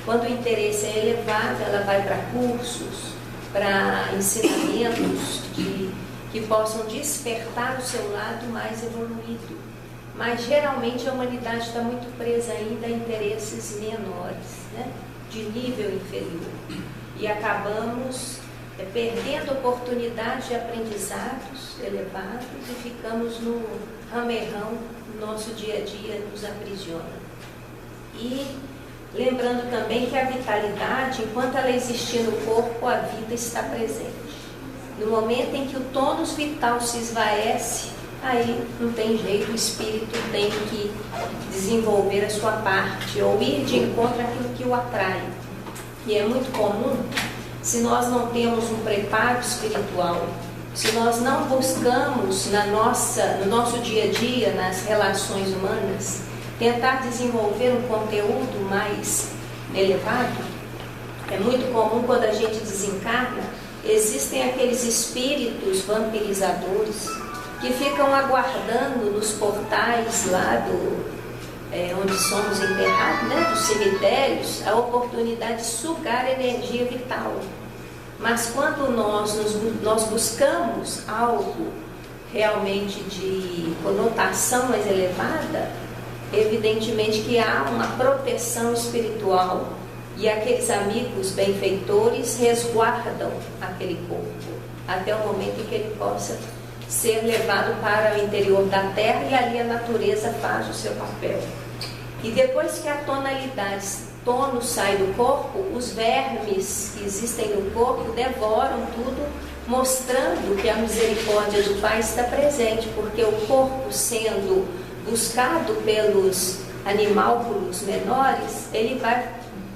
Quando o interesse é elevado, ela vai para cursos, para ensinamentos que possam despertar o seu lado mais evoluído. Mas, geralmente, a humanidade está muito presa ainda a interesses menores, né? De nível inferior. E acabamos perdendo oportunidades de aprendizados elevados e ficamos no ramerrão, no nosso dia a dia nos aprisiona. E lembrando também que a vitalidade, enquanto ela existir no corpo, a vida está presente. No momento em que o tônus vital se esvaece, aí não tem jeito, o espírito tem que desenvolver a sua parte ou ir de encontro àquilo que o atrai. E é muito comum, se nós não temos um preparo espiritual, se nós não buscamos no nosso dia a dia, nas relações humanas, tentar desenvolver um conteúdo mais elevado, é muito comum quando a gente desencarna, existem aqueles espíritos vampirizadores que ficam aguardando nos portais lá onde somos enterrados, né, dos cemitérios, a oportunidade de sugar energia vital. Mas quando nós buscamos algo realmente de conotação mais elevada, evidentemente que há uma proteção espiritual e aqueles amigos benfeitores resguardam aquele corpo até o momento em que ele possa ser levado para o interior da terra e ali a natureza faz o seu papel. E depois que a tônus sai do corpo, os vermes que existem no corpo devoram tudo, mostrando que a misericórdia do Pai está presente, porque o corpo sendo buscado pelos animálculos menores, ele vai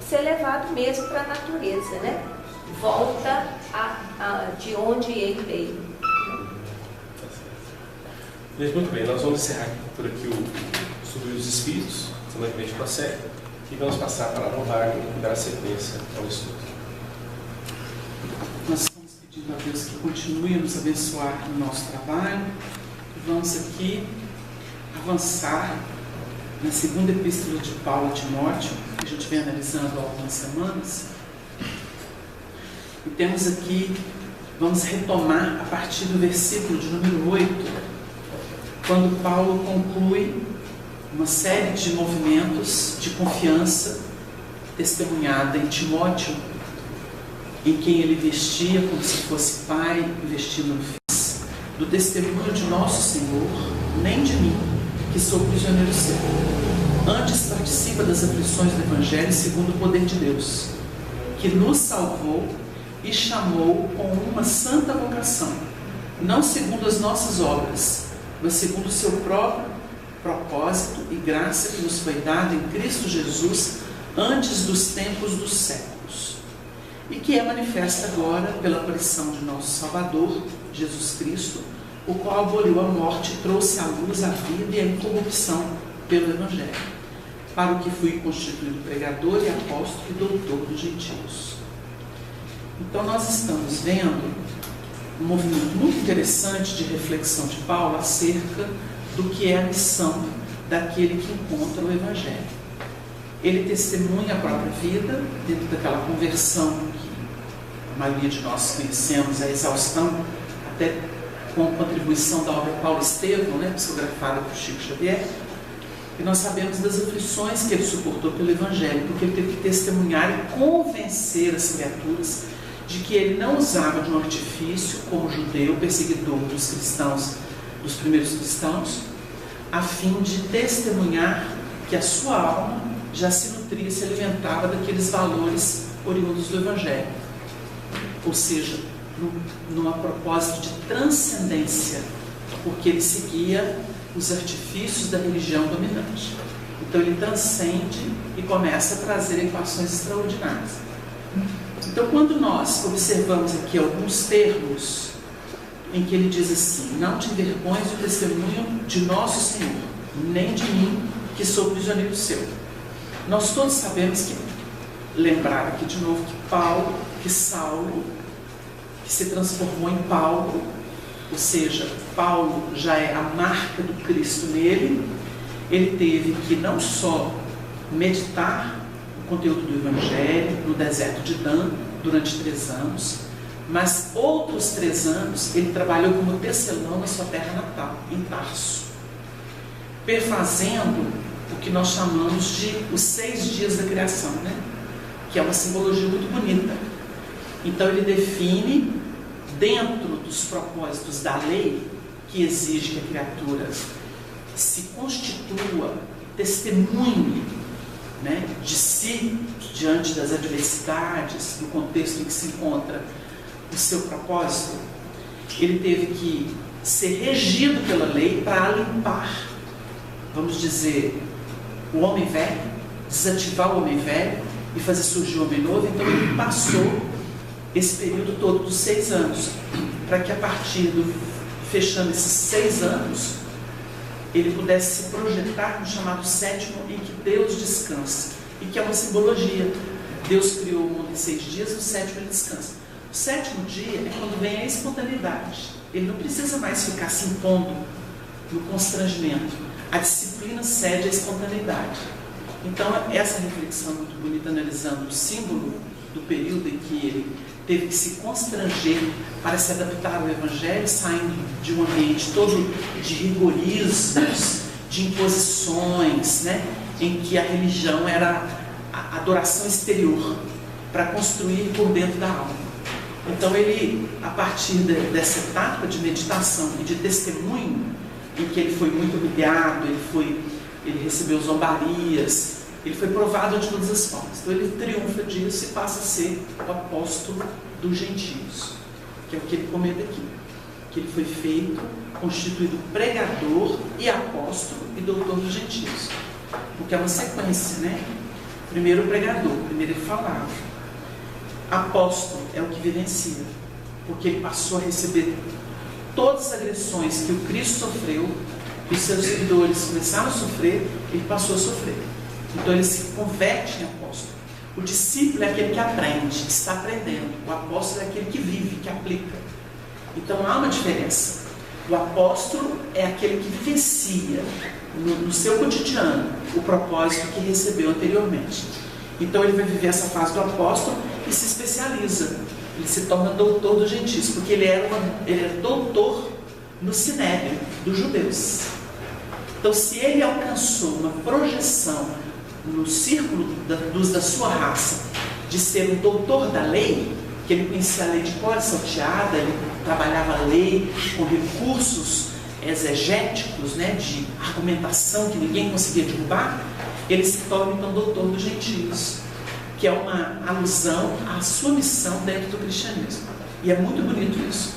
ser levado mesmo para a natureza, né? Volta de onde ele veio. Gente, muito bem, nós vamos encerrar por aqui o estudo dos Espíritos, semana que vem de prossegue, e vamos passar para a Wagner e dar sequência ao estudo. Nós estamos pedindo a Deus que continue a nos abençoar no nosso trabalho. Vamos aqui avançar na segunda epístola de Paulo a Timóteo, que a gente vem analisando há algumas semanas. E temos aqui, vamos retomar a partir do versículo de número 8, quando Paulo conclui uma série de movimentos de confiança testemunhada em Timóteo, em quem ele vestia como se fosse pai, investindo no filho, do testemunho de nosso Senhor, nem de mim, que sou prisioneiro seu. Antes participa das aflições do Evangelho segundo o poder de Deus, que nos salvou e chamou com uma santa vocação, não segundo as nossas obras, mas segundo o seu próprio propósito e graça que nos foi dada em Cristo Jesus antes dos tempos dos séculos, e que é manifesta agora pela aparição de nosso Salvador, Jesus Cristo, o qual aboliu a morte e trouxe à luz a vida e a incorrupção pelo Evangelho, para o que fui constituído pregador e apóstolo e doutor dos gentios. Então nós estamos vendo um movimento muito interessante de reflexão de Paulo acerca do que é a missão daquele que encontra o Evangelho. Ele testemunha a própria vida dentro daquela conversão que a maioria de nós conhecemos, a exaustão, até com a contribuição da obra Paulo Estevão, psicografada por Chico Xavier. E nós sabemos das aflições que ele suportou pelo Evangelho, porque ele teve que testemunhar e convencer as criaturas de que ele não usava de um artifício como judeu, perseguidor dos cristãos, dos primeiros cristãos, a fim de testemunhar que a sua alma já se nutria, se alimentava daqueles valores oriundos do Evangelho. Ou seja, numa propósito de transcendência, porque ele seguia os artifícios da religião dominante. Então ele transcende e começa a trazer equações extraordinárias. Então, quando nós observamos aqui alguns termos em que ele diz assim: não te envergonhes do testemunho de nosso Senhor, nem de mim, que sou prisioneiro seu. Nós todos sabemos que, lembrar aqui de novo, que Saulo, que se transformou em Paulo, ou seja, Paulo já é a marca do Cristo nele. Ele teve que não só meditar o conteúdo do Evangelho no deserto de Dan durante 3 anos, mas outros 3 anos ele trabalhou como tecelão na sua terra natal, em Tarso, perfazendo o que nós chamamos de os 6 dias da criação, né? Que é uma simbologia muito bonita. Então ele define, dentro dos propósitos da lei, que exige que a criatura se constitua, testemunhe, né, de si diante das adversidades, do contexto em que se encontra o seu propósito. Ele teve que ser regido pela lei para limpar, vamos dizer, o homem velho, desativar o homem velho e fazer surgir o homem novo. Então ele passou esse período todo dos 6 anos, para que a partir fechando esses 6 anos, ele pudesse se projetar no chamado 7º, em que Deus descansa, e que é uma simbologia. Deus criou o mundo em 6 dias, no 7º ele descansa. O 7º dia é quando vem a espontaneidade. Ele não precisa mais ficar se impondo no constrangimento. A disciplina cede à espontaneidade. Então, essa reflexão muito bonita, analisando o símbolo do período em que ele teve que se constranger para se adaptar ao Evangelho, saindo de um ambiente todo de rigorismos, de imposições, né, em que a religião era a adoração exterior, para construir por dentro da alma. Então ele, a partir dessa etapa de meditação e de testemunho, em que ele foi muito humilhado, ele recebeu zombarias, ele foi provado de todas as formas. Então ele triunfa disso e passa a ser o apóstolo dos gentios, que é o que ele comenta aqui, que ele foi feito, constituído pregador e apóstolo e doutor dos gentios, porque é uma sequência, né? Primeiro o pregador, primeiro ele falava. Apóstolo é o que vivencia, porque ele passou a receber todas as agressões que o Cristo sofreu, que os seus seguidores começaram a sofrer, ele passou a sofrer. Então ele se converte em apóstolo. O discípulo é aquele que aprende, que está aprendendo. O apóstolo é aquele que vive, que aplica. Então há uma diferença. O apóstolo é aquele que vivencia no seu cotidiano o propósito que recebeu anteriormente. Então ele vai viver essa fase do apóstolo e se especializa. Ele se torna doutor dos gentios, porque ele era doutor no sinédrio dos judeus. Então, se ele alcançou uma projeção no círculo da sua raça de ser um doutor da lei, que ele conhecia a lei de cor salteada, ele trabalhava a lei com recursos exegéticos, né, de argumentação que ninguém conseguia derrubar, ele se torna então doutor dos gentios, que é uma alusão à sua missão dentro do cristianismo. E é muito bonito isso.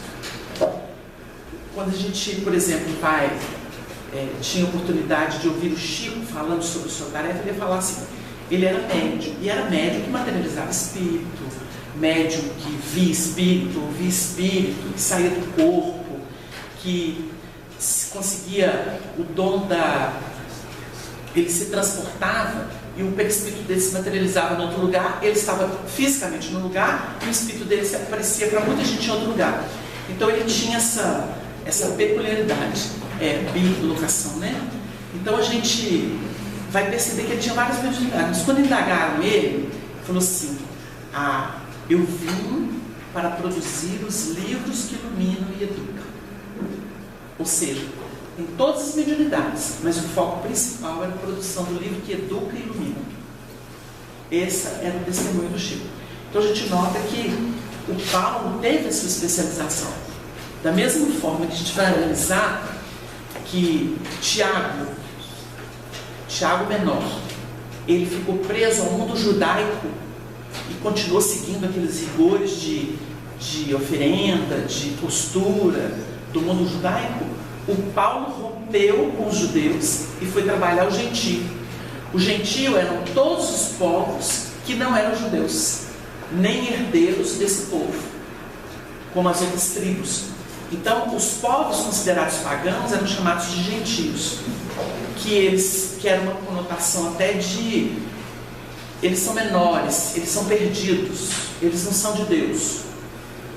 Quando a gente, por exemplo, tinha oportunidade de ouvir o Chico falando sobre sua tarefa, ele ia falar assim, ele era médium, e era médium que materializava espírito, médium que via espírito, ouvia espírito, que saía do corpo, que conseguia o dom ele se transportava e o perispírito dele se materializava em outro lugar, ele estava fisicamente no lugar e o espírito dele se aparecia para muita gente em outro lugar. Então ele tinha essa peculiaridade, bilocação, né? Então a gente vai perceber que ele tinha várias mediunidades. Mas quando indagaram ele falou assim, eu vim para produzir os livros que iluminam e educam. Ou seja, tem todas as mediunidades, mas o foco principal era a produção do livro que educa e ilumina. Esse era o testemunho do Chico. Então a gente nota que o Paulo teve a sua especialização. Da mesma forma que a gente vai analisar que Tiago menor, ele ficou preso ao mundo judaico e continuou seguindo aqueles rigores de oferenda, de postura do mundo judaico. O Paulo rompeu com os judeus e foi trabalhar o gentio. O gentio eram todos os povos que não eram judeus, nem herdeiros desse povo, como as outras tribos. Então, os povos considerados pagãos eram chamados de gentios, que era uma conotação até de... eles são menores, eles são perdidos, eles não são de Deus.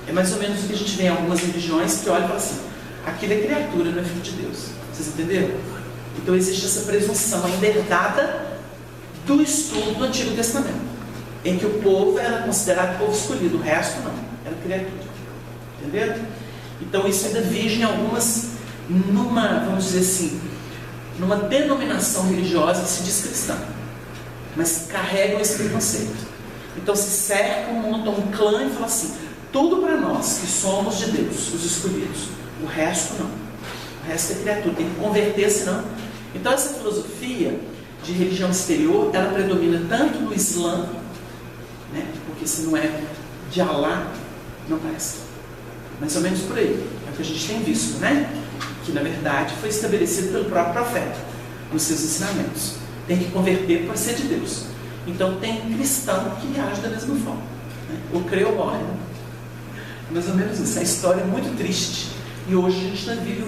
É mais ou menos o que a gente vê em algumas religiões que olham e falam assim: aquilo é criatura, não é filho de Deus. Vocês entenderam? Então existe essa presunção ainda herdada do estudo do Antigo Testamento, em que o povo era considerado povo escolhido, o resto não, era criatura. Entenderam? Então isso ainda vige em algumas, vamos dizer assim, numa denominação religiosa que se diz cristã, mas carregam esse preconceito. Então se cercam, montam um clã e falam assim: tudo para nós que somos de Deus, os escolhidos, o resto não. O resto é criatura, tem que converter, senão... Então essa filosofia de religião exterior, ela predomina tanto no Islã, né? Porque se não é de Alá, não parece. Mais ou menos por aí. É o que a gente tem visto, né? Que na verdade foi estabelecido pelo próprio profeta nos seus ensinamentos. Tem que converter para ser de Deus. Então tem cristão que age da mesma forma, né? Ou crê ou morre, né? Mais ou menos isso. A história é muito triste. E hoje a gente ainda vive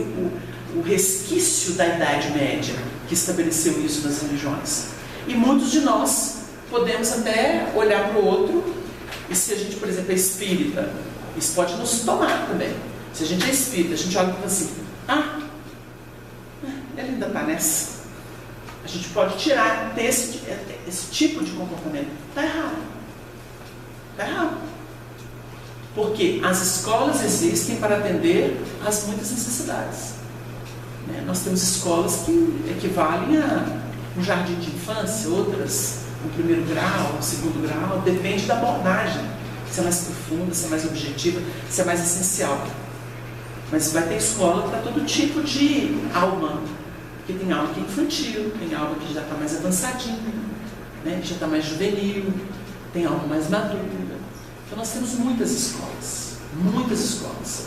o resquício da Idade Média que estabeleceu isso nas religiões. E muitos de nós podemos até olhar para o outro, e se a gente, por exemplo, é espírita, isso pode nos tomar também. Se a gente é espírita, a gente olha e fala assim: ele ainda está nessa. A gente pode tirar, ter esse tipo de comportamento. Está errado. Está errado. Porque as escolas existem para atender às muitas necessidades. Nós temos escolas que equivalem a um jardim de infância, outras no primeiro grau, no segundo grau, depende da abordagem, se é mais profunda, se é mais objetiva, se é mais essencial. Mas vai ter escola para todo tipo de alma, porque tem aula que é infantil, tem aula que já está mais avançadinha, né? Já está mais juvenil, tem aula mais madura. Então nós temos muitas escolas, muitas escolas.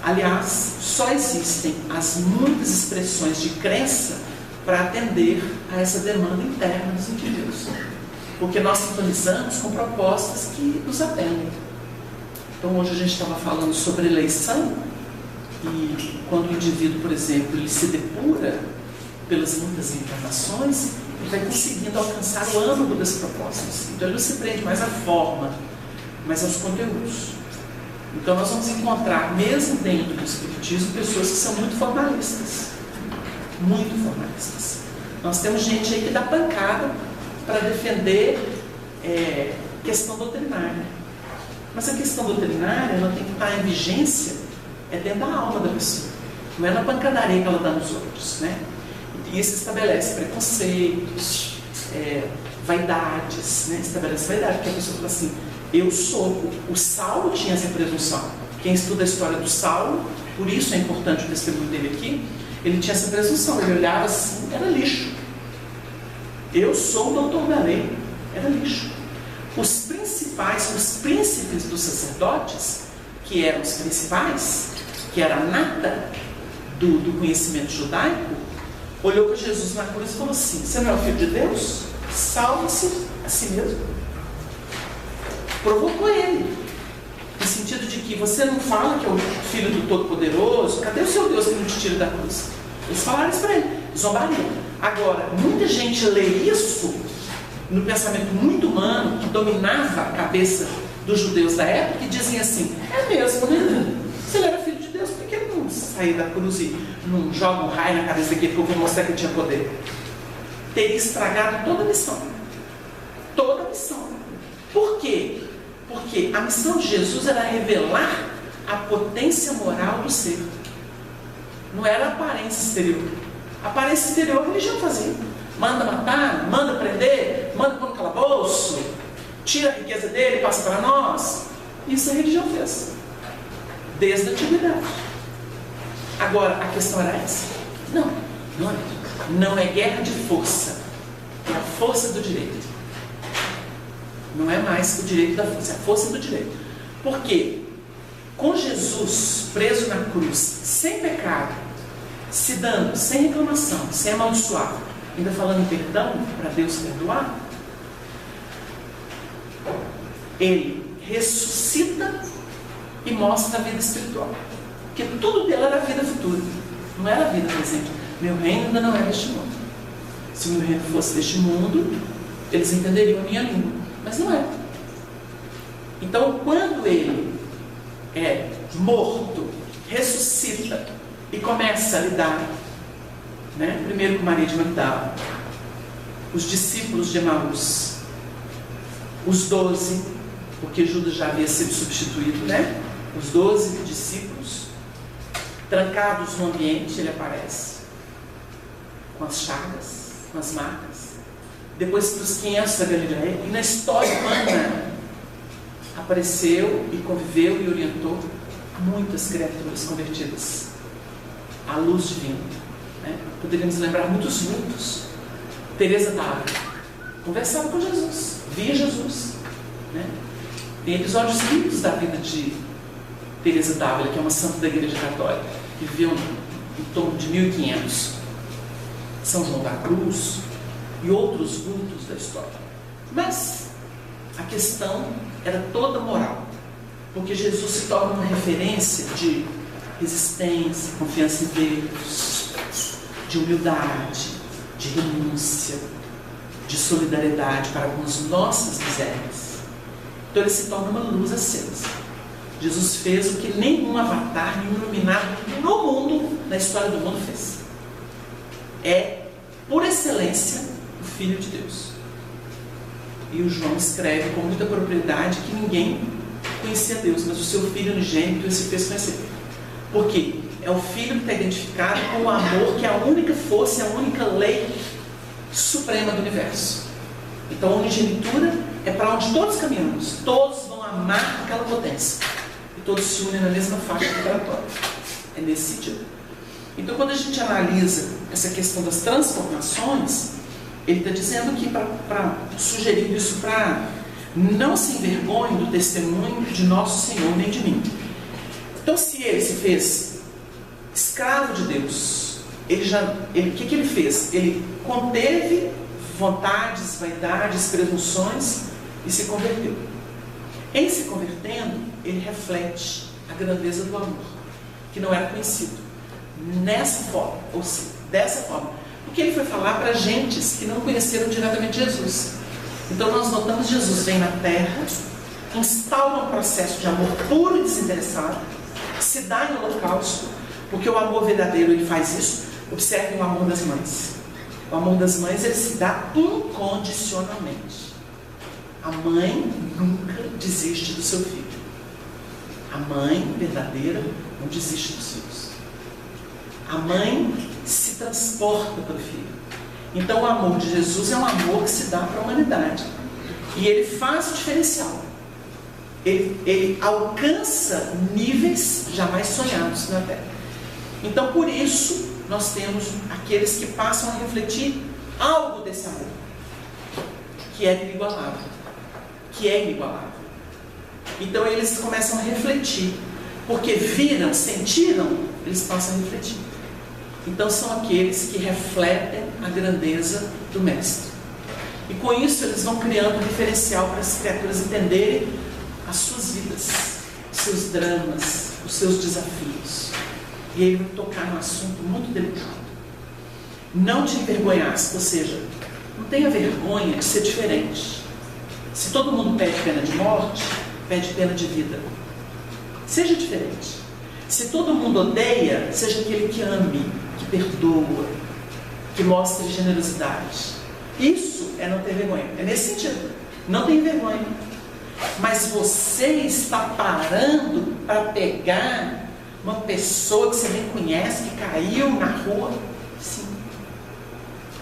Aliás, só existem as muitas expressões de crença para atender a essa demanda interna dos indivíduos. Porque nós sintonizamos com propostas que nos atendem. Então hoje a gente estava falando sobre eleição, e quando o indivíduo, por exemplo, ele se depura pelas muitas encarnações, ele vai conseguindo alcançar o âmago das propostas. Então ele não se prende mais à forma, mas aos conteúdos. Então nós vamos encontrar, mesmo dentro do espiritismo, pessoas que são muito formalistas. Muito formalistas. Nós temos gente aí que dá pancada para defender questão doutrinária. Mas a questão doutrinária, ela tem que estar em vigência dentro da alma da pessoa. Não é na pancadaria que ela dá nos outros, né? E isso estabelece preconceitos, vaidades, né? Estabelece vaidade, porque a pessoa fala assim: eu sou. O Saulo tinha essa presunção. Quem estuda a história do Saulo, por isso é importante o testemunho dele aqui, ele tinha essa presunção, ele olhava assim, era lixo. Eu sou o doutor da lei, era lixo. Os principais, os príncipes dos sacerdotes, que eram os principais, que era a nata do conhecimento judaico, olhou para Jesus na cruz e falou assim: você não é o Filho de Deus? Salve-se a si mesmo. Provocou ele, no sentido de que você não fala que é o Filho do Todo-Poderoso, cadê o seu Deus que não te tira da cruz? Eles falaram isso para ele, zombaria. Agora, muita gente lê isso no pensamento muito humano, que dominava a cabeça dos judeus da época, e dizem assim: é mesmo, né? Se ele era Filho de Deus, por que ele não sair da cruz e não joga um raio na cabeça daquele povo e mostrar que ele tinha poder? Teria estragado toda a missão. Toda a missão. Por quê? Porque a missão de Jesus era revelar a potência moral do ser. Não era a aparência exterior. A aparência exterior a religião fazia. Manda matar, manda prender, manda pôr no calabouço, tira a riqueza dele e passa para nós. Isso a religião fez. Desde a antiguidade. Agora, a questão era essa? Não, não é. Não é guerra de força. É a força do direito. Não é mais o direito da força, é a força do direito. Por quê? Com Jesus preso na cruz, sem pecado, se dando, sem reclamação, sem amaldiçoar, ainda falando em perdão, para Deus perdoar, ele ressuscita e mostra a vida espiritual. Porque tudo dele era a vida futura, não era a vida presente. Meu reino ainda não é deste mundo. Se o meu reino fosse deste mundo, eles entenderiam a minha língua, mas não é. Então, quando ele é morto, ressuscita e começa a lidar, né? Primeiro com Maria de Magdala, os discípulos de Emaús, os 12, porque Judas já havia sido substituído, né? Os 12 discípulos, trancados no ambiente, ele aparece com as chagas, com as marcas. Depois para os 500 da Galileia, e na história humana apareceu e conviveu e orientou muitas criaturas convertidas à luz divina, né? Poderíamos lembrar muitos vultos. Teresa d'Ávila conversava com Jesus, via Jesus, né? Tem episódios lindos da vida de Teresa d'Ávila, que é uma santa da Igreja Católica, que viveu em torno de 1500. São João da Cruz e outros vultos da história. Mas a questão era toda moral, porque Jesus se torna uma referência de resistência, confiança em Deus, de humildade, de renúncia, de solidariedade para com as nossas misérias. Então ele se torna uma luz acesa. Jesus fez o que nenhum avatar, nenhum iluminado no mundo, na história do mundo, fez. É, por excelência, o Filho de Deus. E o João escreve com muita propriedade que ninguém conhecia Deus, mas o seu Filho unigênito se fez conhecer. Por quê? É o Filho que está identificado com o amor, que é a única força, a única lei suprema do universo. Então a unigenitura é para onde todos caminhamos. Todos vão amar aquela potência. E todos se unem na mesma faixa vibratória. É nesse sentido. Então quando a gente analisa essa questão das transformações, ele está dizendo aqui, sugerindo isso para não se envergonhe do testemunho de nosso Senhor, nem de mim. Então se ele se fez escravo de Deus, o que ele fez? Ele conteve vontades, vaidades, presunções e se converteu. Em se convertendo, ele reflete a grandeza do amor, que não era conhecido nessa forma, ou seja, dessa forma, porque ele foi falar para gentes que não conheceram diretamente Jesus. Então nós notamos que Jesus vem na terra, instaura um processo de amor puro e desinteressado, se dá em holocausto, porque o amor verdadeiro ele faz isso. Observem o amor das mães. O amor das mães ele se dá incondicionalmente. A mãe nunca desiste do seu filho. A mãe verdadeira não desiste dos filhos. A mãe se transporta para o filho. Então o amor de Jesus é um amor que se dá para a humanidade. E ele faz o diferencial. Ele alcança níveis jamais sonhados na Terra. Então por isso nós temos aqueles que passam a refletir algo desse amor, que é inigualável. Então eles começam a refletir, porque viram, sentiram, eles passam a refletir. Então são aqueles que refletem a grandeza do Mestre. E com isso eles vão criando um diferencial para as criaturas entenderem as suas vidas, os seus dramas, os seus desafios. E ele vai tocar num assunto muito delicado. Não te envergonhasse, ou seja, não tenha vergonha de ser diferente. Se todo mundo pede pena de morte, pede pena de vida. Seja diferente. Se todo mundo odeia, seja aquele que ame, que perdoa, que mostre generosidade. Isso é não ter vergonha. É nesse sentido. Não tem vergonha. Mas você está parando para pegar Uma pessoa que você nem conhece, que caiu na rua? Sim.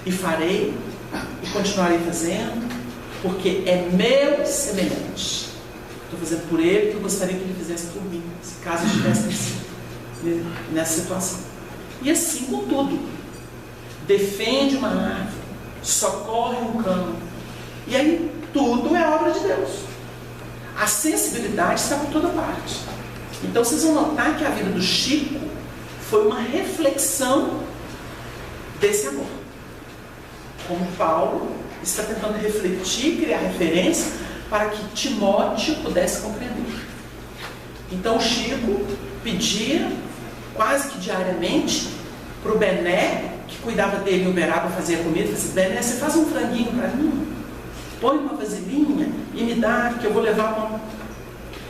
E farei, e continuarei fazendo, porque é meu semelhante. Estou fazendo por ele que eu gostaria que ele fizesse por mim, se caso eu estivesse nessa situação. E assim com tudo. Defende uma árvore, socorre um cão. E aí tudo é obra de Deus. A sensibilidade está por toda parte. Então vocês vão notar que a vida do Chico foi uma reflexão desse amor. Como Paulo está tentando refletir, criar referência para que Timóteo pudesse compreender. Então o Chico pedia quase que diariamente para o Bené, que cuidava dele em Uberaba, fazia comida, disse: Bené, você faz um franguinho para mim? Põe uma vasilhinha e me dá, que eu vou levar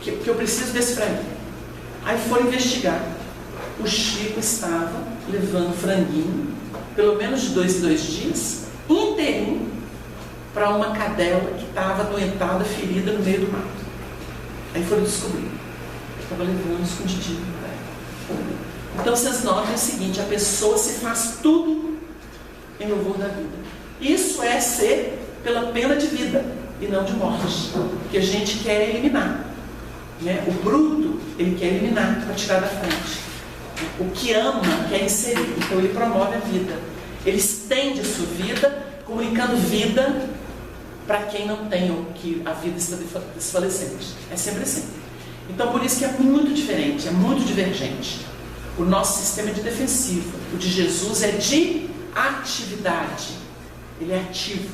que eu preciso desse franguinho. Aí foram investigar. O Chico estava levando franguinho, pelo menos de 2 em 2 dias, inteirinho, para uma cadela que estava adoentada, ferida no meio do mato. Aí foram descobrir. Ele estava levando escondidinho para ela. Então vocês notem o seguinte: a pessoa se faz tudo em louvor da vida. Isso é ser pela pena de vida e não de morte, que a gente quer eliminar, né? O bruto, ele quer eliminar para tirar da frente. O que ama quer inserir, então ele promove a vida, ele estende a sua vida, comunicando vida para quem não tem, ou que a vida está desfalecente. É sempre assim. Então por isso que é muito diferente, é muito divergente. O nosso sistema é de defensivo, o de Jesus é de atividade. Ele é ativo,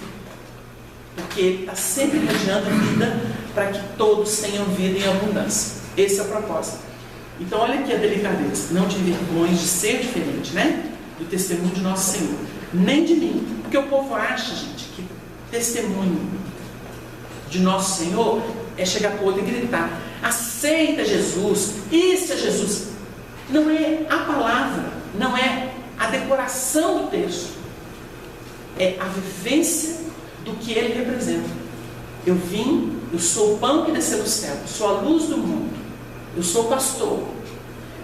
porque ele está sempre irradiando vida para que todos tenham vida em abundância. Esse é o propósito. Então olha aqui a delicadeza: não te envergonhes de ser diferente, né? Do testemunho de nosso Senhor, nem de mim, porque o povo acha, gente, que testemunho de nosso Senhor é chegar para o outro e gritar: aceita Jesus, isso é Jesus. Não é a palavra, não é a decoração do texto, é a vivência do que ele representa. Eu vim, eu sou o pão que desceu do céu, sou a luz do mundo, eu sou o pastor.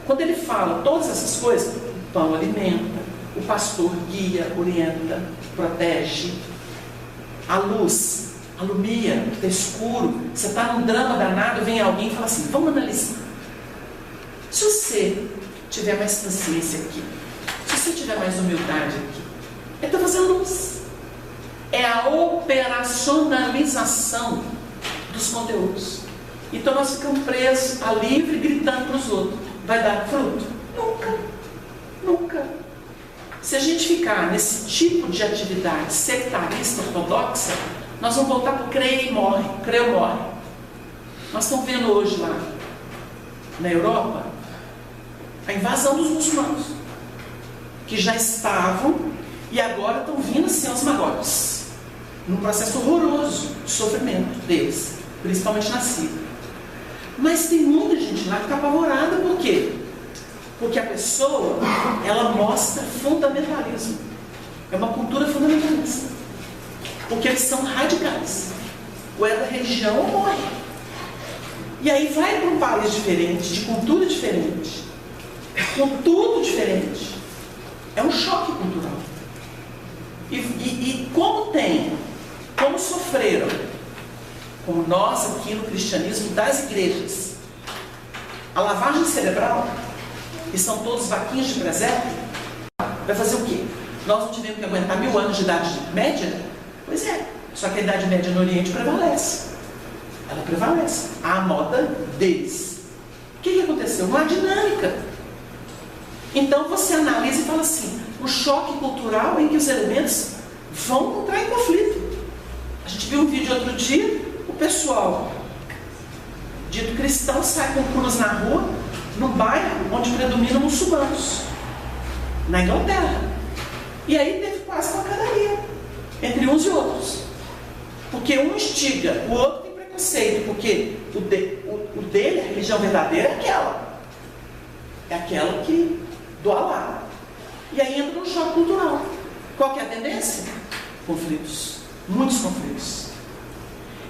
Quando ele fala todas essas coisas, o pão alimenta, o pastor guia, orienta, protege, a luz alumia, está escuro, você está num drama danado, vem alguém e fala assim: vamos analisar. Se você tiver mais paciência aqui, se você tiver mais humildade aqui, ele está fazendo luz. É a operacionalização dos conteúdos. Então nós ficamos presos a livre, gritando para os outros. Vai dar fruto? Nunca. Nunca. Se a gente ficar nesse tipo de atividade sectarista, ortodoxa, nós vamos voltar para o creia e morre, creia ou morre. Nós estamos vendo hoje lá na Europa a invasão dos muçulmanos, que já estavam e agora estão vindo assim aos magotes, num processo horroroso de sofrimento deles, principalmente na Síria. Mas tem muita gente lá que está apavorada. Por quê? Porque a pessoa, ela mostra fundamentalismo. É uma cultura fundamentalista. Porque eles são radicais. Ou é da religião ou morre. E aí vai para um país diferente, de cultura diferente, com tudo diferente. É um choque cultural. E como sofreram, como nós aqui no cristianismo das igrejas, a lavagem cerebral, que são todos vaquinhas de presépio, vai fazer o quê? Nós não tivemos que aguentar 1000 anos de idade média? Pois é, só que a idade média no Oriente prevalece. Ela prevalece. A moda deles. O que aconteceu? Uma dinâmica. Então você analisa e fala assim: o choque cultural em que os elementos vão entrar em conflito. A gente viu um vídeo outro dia, o pessoal dito cristão sai com cruz na rua, num bairro onde predominam muçulmanos, na Inglaterra. E aí teve quase pancadaria entre uns e outros, porque um instiga, o outro tem preconceito, porque o dele, a religião verdadeira, é aquela que do Alá. E aí entra um choque cultural. Qual que é a tendência? Conflitos, muitos conflitos.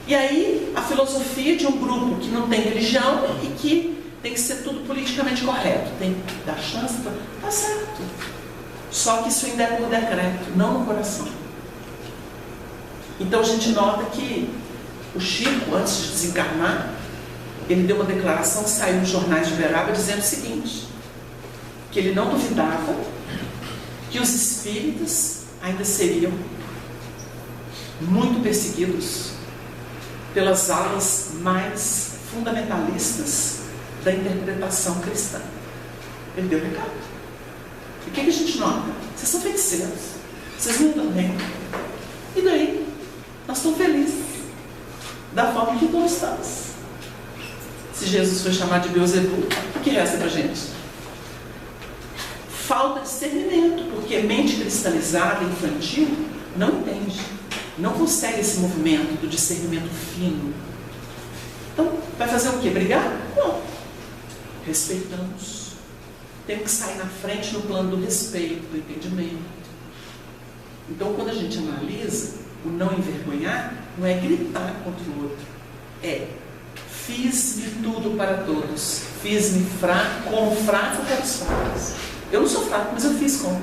E aí a filosofia de um grupo que não tem religião e que tem que ser tudo politicamente correto, tem que dar chance para... Tá certo. Só que isso ainda é por decreto, não no coração. Então a gente nota que o Chico, antes de desencarnar, ele deu uma declaração que saiu nos jornais de Uberaba dizendo o seguinte, que ele não duvidava que os espíritas ainda seriam muito perseguidos pelas alas mais fundamentalistas da interpretação cristã. Ele deu recado. E o que a gente nota? Vocês são feiticeiros, vocês não estão bem. E daí? Nós estamos felizes da forma que nós estamos. Se Jesus foi chamado de Beelzebul, o que resta para a gente? Falta de discernimento, porque mente cristalizada, infantil, não entende, não consegue esse movimento do discernimento fino. Então, vai fazer o quê? Brigar? Não. Respeitamos. Temos que sair na frente no plano do respeito, do entendimento. Então, quando a gente analisa, o não envergonhar não é gritar contra o outro, é fiz-me tudo para todos, fiz-me fraco, como fraco para os fracos. Eu não sou fraco, mas eu fiz como.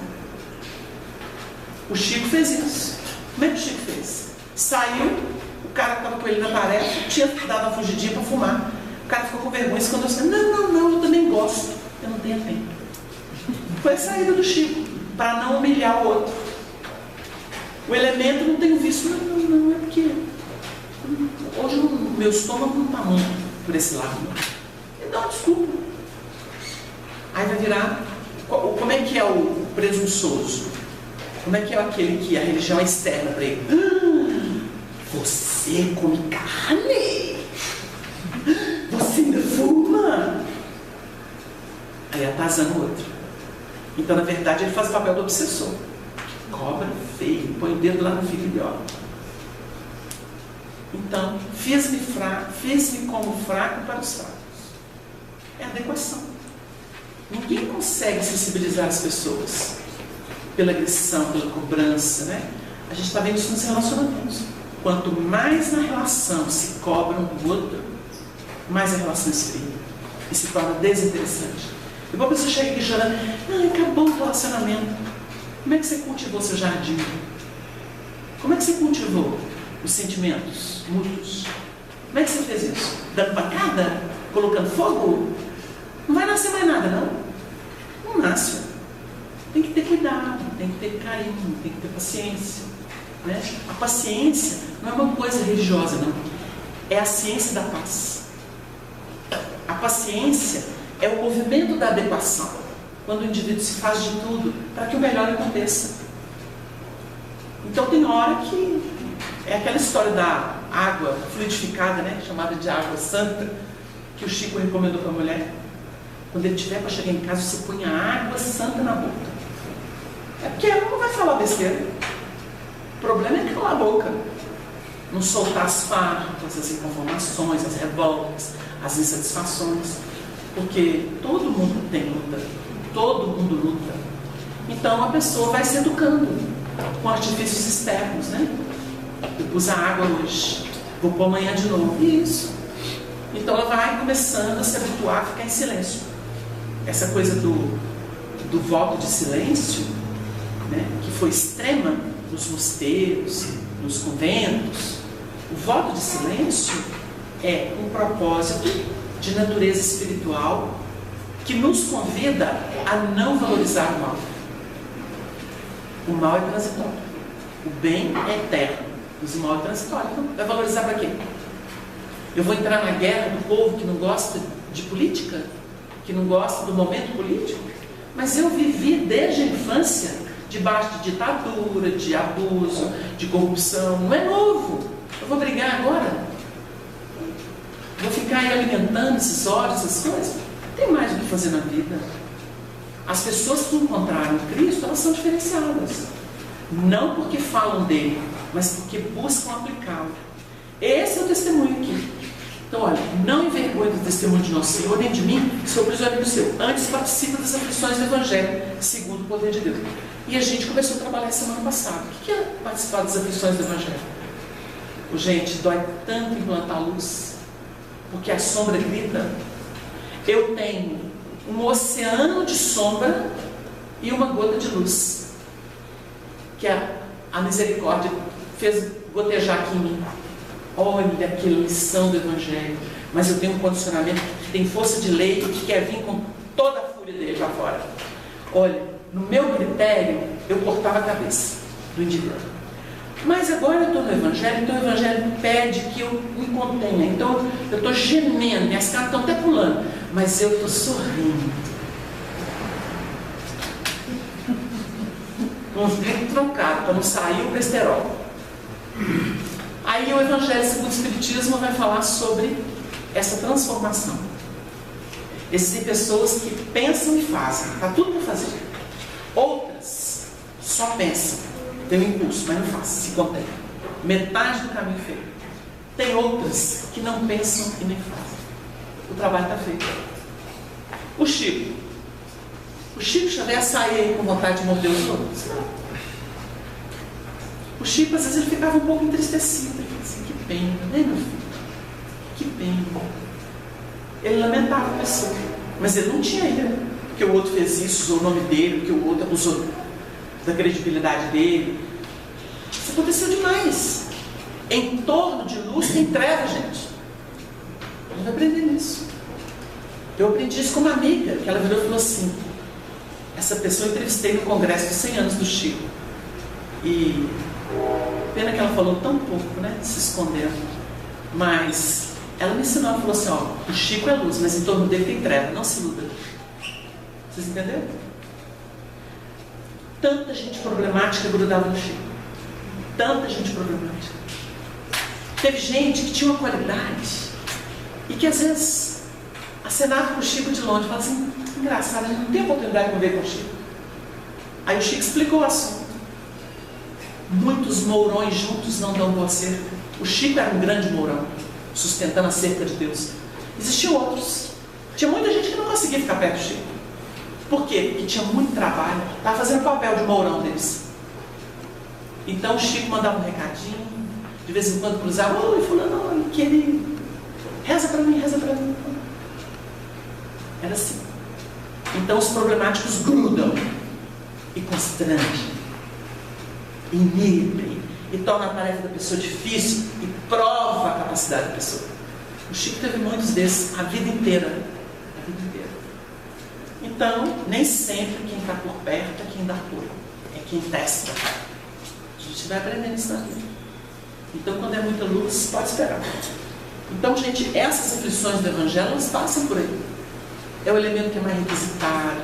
O Chico fez isso. Como é que o Chico fez? Saiu, o cara estava com ele na tarefa, tinha dado uma fugidinha para fumar. O cara ficou com vergonha, se quando eu disse, não, eu também gosto, eu não tenho tempo. Foi a saída do Chico, para não humilhar o outro. O elemento não tem visto, não, é porque hoje o meu estômago não está muito por esse lado. Ele dá uma desculpa. Aí vai virar, como é que é o presunçoso? Como é que é aquele que a religião é externa para ele? Você come carne? Você ainda fuma? Aí atazana o outro. Então, na verdade, ele faz o papel do obsessor. Cobra feio, põe o dedo lá no filho. Então, fiz-me fraco, fiz-me como fraco para os fracos. É adequação. Ninguém consegue sensibilizar as pessoas pela agressão, pela cobrança, né? A gente está vendo isso nos relacionamentos. Quanto mais na relação se cobra um do outro, mais a relação esfria e se torna desinteressante. E quando a pessoa chega aqui chorando, acabou o relacionamento. Como é que você cultivou seu jardim? Como é que você cultivou os sentimentos mútuos? Como é que você fez isso? Dando pancada? Colocando fogo? Não vai nascer mais nada, não? Não nasce. Tem que ter cuidado, tem que ter carinho, tem que ter paciência. Né? A paciência não é uma coisa religiosa, não. É a ciência da paz. A paciência é o movimento da adequação. Quando o indivíduo se faz de tudo para que o melhor aconteça. Então tem hora que é aquela história da água fluidificada, né? Chamada de água santa, que o Chico recomendou para a mulher. Quando ele tiver para chegar em casa, você põe a água santa na boca. É porque ela não vai falar besteira. O problema é calar a boca. Não soltar as farpas, as inconformações, as revoltas, as insatisfações. Porque todo mundo tem luta. Todo mundo luta. Então a pessoa vai se educando com artifícios externos, né? Eu pus a água hoje, vou pôr amanhã de novo. Isso. Então ela vai começando a se habituar a ficar em silêncio. Essa coisa do voto de silêncio, né? Que foi extrema nos mosteiros, nos conventos. O voto de silêncio é um propósito de natureza espiritual que nos convida a não valorizar o mal. O mal é transitório. O bem é eterno. Mas o mal é transitório. Então, vai valorizar para quê? Eu vou entrar na guerra do povo que não gosta de política? Que não gosta do momento político? Mas eu vivi desde a infância debaixo de ditadura, de abuso, de corrupção. Não é novo. Eu vou brigar agora? Vou ficar aí alimentando esses ódios, essas coisas? Tem mais o que fazer na vida. As pessoas que encontraram Cristo, elas são diferenciadas. Não porque falam dele, mas porque buscam aplicá-lo. Esse é o testemunho aqui. Então, olha, não envergonhe do testemunho de nosso Senhor, nem de mim, sou prisioneiro seu. Antes participa das aflições do Evangelho, segundo o poder de Deus. E a gente começou a trabalhar semana passada. O que é participar das aflições do Evangelho? Gente, dói tanto implantar a luz, porque a sombra grita. eu tenho um oceano de sombra e uma gota de luz, que a misericórdia fez gotejar aqui em mim. Olha que lição do Evangelho. Mas eu tenho um condicionamento que tem força de lei e que quer vir com toda a fúria dele para fora. Olha, no meu critério, eu cortava a cabeça do indivíduo. Mas agora eu estou no Evangelho, então o Evangelho pede que eu me contenha. Então eu estou gemendo, minhas caras estão até pulando, mas eu estou sorrindo. Uns gritos truncados, para não sair o colesterol. Aí o Evangelho segundo o Espiritismo vai falar sobre essa transformação. Existem pessoas que pensam e fazem, está tudo para fazer. Outras só pensam, tem um impulso, mas não fazem, se contém. Metade do caminho feito. Tem outras que não pensam e nem fazem. O trabalho está feito. O Chico Xavier saía aí com vontade de morder os outros. Não. O Chico, às vezes, ele ficava um pouco entristecido. Ele falava assim, que pena, né, meu filho? Que pena. Ele lamentava a pessoa. Mas ele não tinha ainda, porque o outro fez isso, usou o nome dele, porque o outro abusou da credibilidade dele. Isso aconteceu demais. Em torno de luz tem treva, gente. A gente vai aprender nisso. Eu aprendi isso com uma amiga, que ela virou e falou assim, essa pessoa eu entrevistei no congresso dos 100 anos do Chico. E pena que ela falou tão pouco, né? Se escondendo. Mas ela me ensinou, ela falou assim, ó, o Chico é luz, mas em torno dele tem treva, não se iluda. Vocês entenderam? Tanta gente problemática grudava no Chico. Tanta gente problemática. Teve gente que tinha uma qualidade e que às vezes acenava para o Chico de longe, falava assim, engraçado, a gente não tem oportunidade de conviver com o Chico. Aí o Chico explicou o assunto. Muitos mourões juntos não dão boa cerca. O Chico era um grande mourão, sustentando a cerca de Deus. Existiam outros. Tinha muita gente que não conseguia ficar perto do Chico. Por quê? Porque tinha muito trabalho. Estava fazendo o papel de mourão deles. Então o Chico mandava um recadinho, de vez em quando cruzava, oi, fulano, oi, querido, reza para mim, reza para mim. Era assim. Então os problemáticos grudam e constrangem, inibrem e tornam a tarefa da pessoa difícil e prova a capacidade da pessoa. O Chico teve muitos desses a vida inteira. A vida inteira. Então, nem sempre quem está por perto é quem dá apoio, é quem testa. A gente vai aprendendo isso na vida. Então, quando é muita luz, pode esperar. Então, gente, essas aflições do Evangelho, elas passam por aí. É o elemento que é mais requisitado,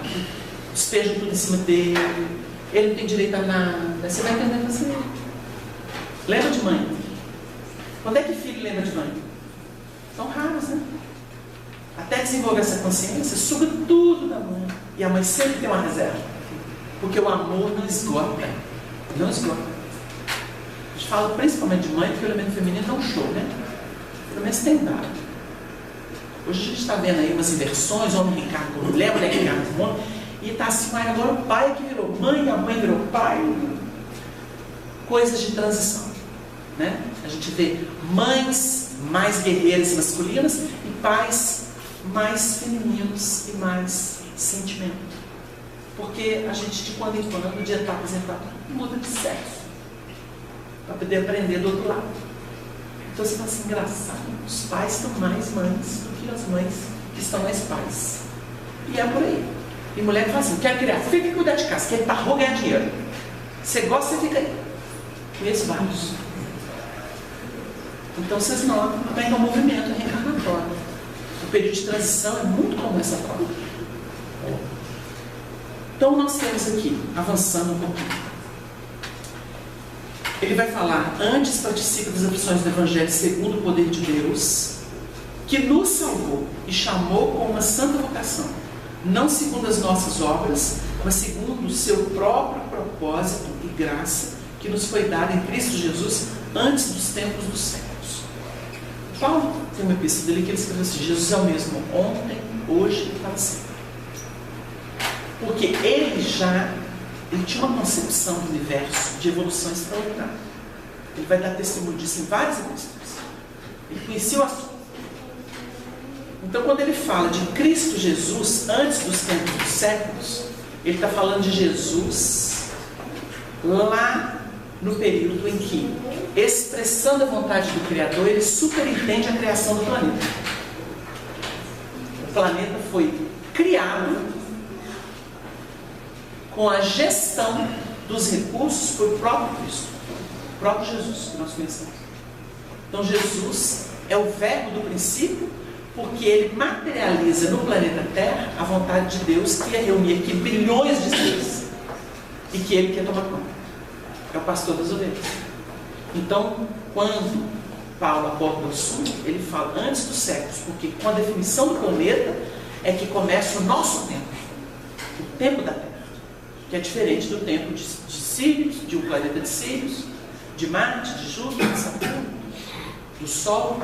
despejam tudo em cima dele, ele não tem direito a nada. Você vai entendendo assim. Lembra de mãe? Quando é que filho lembra de mãe? São raros, né? Até desenvolver essa consciência, suga tudo da mãe. E a mãe sempre tem uma reserva. Porque o amor não esgota. Não esgota. A gente fala principalmente de mãe, porque o elemento feminino é um show, né? Pelo menos tem dado. Hoje a gente está vendo aí umas inversões, homem Ricardo com mulher, mulher Ricardo com homem, e está assim, mas agora o pai que virou mãe, a mãe virou pai. Coisas de transição, né? A gente vê mães mais guerreiras e masculinas e pais mais femininos e mais sentimento. Porque a gente, de quando em quando, de etapas em etapas, muda de sexo para poder aprender do outro lado. Então você fala assim, engraçado, os pais estão mais mães do que as mães que estão mais pais. E é por aí. E mulher que fala assim, quer criar, fica e cuidar de casa, quer ir para rua ganhar dinheiro. Você gosta, você fica aí. Conheço vários. Então vocês notam que é um movimento reencarnatório. O período de transição é muito comum essa prova. Então nós temos aqui, avançando um pouquinho. Ele vai falar, antes participa das aflições do Evangelho segundo o poder de Deus, que nos salvou e chamou com uma santa vocação, não segundo as nossas obras, mas segundo o seu próprio propósito e graça, que nos foi dada em Cristo Jesus antes dos tempos dos séculos. Paulo tem uma epístola dele que ele escreveu assim, Jesus é o mesmo ontem, hoje e para sempre. Porque ele tinha uma concepção do universo de evolução extraordinária. Ele vai dar testemunho disso em várias epístolas. Ele conhecia o assunto. Então, quando ele fala de Cristo Jesus antes dos tempos dos séculos, ele está falando de Jesus lá no período em que, expressando a vontade do Criador, ele superintende a criação do planeta. O planeta foi criado com a gestão dos recursos por próprio Cristo, o próprio Jesus que nós conhecemos. Então Jesus é o verbo do princípio, porque ele materializa no planeta Terra a vontade de Deus, que é reunir aqui bilhões de seres e que ele quer tomar conta. É o pastor das ovelhas. Então, quando Paulo aborda o assunto, ele fala antes dos séculos, porque com a definição do planeta é que começa o nosso tempo, o tempo da Terra, que é diferente do tempo de Sírios, de um planeta de Sírios, de Marte, de Júpiter, de Saturno, do Sol.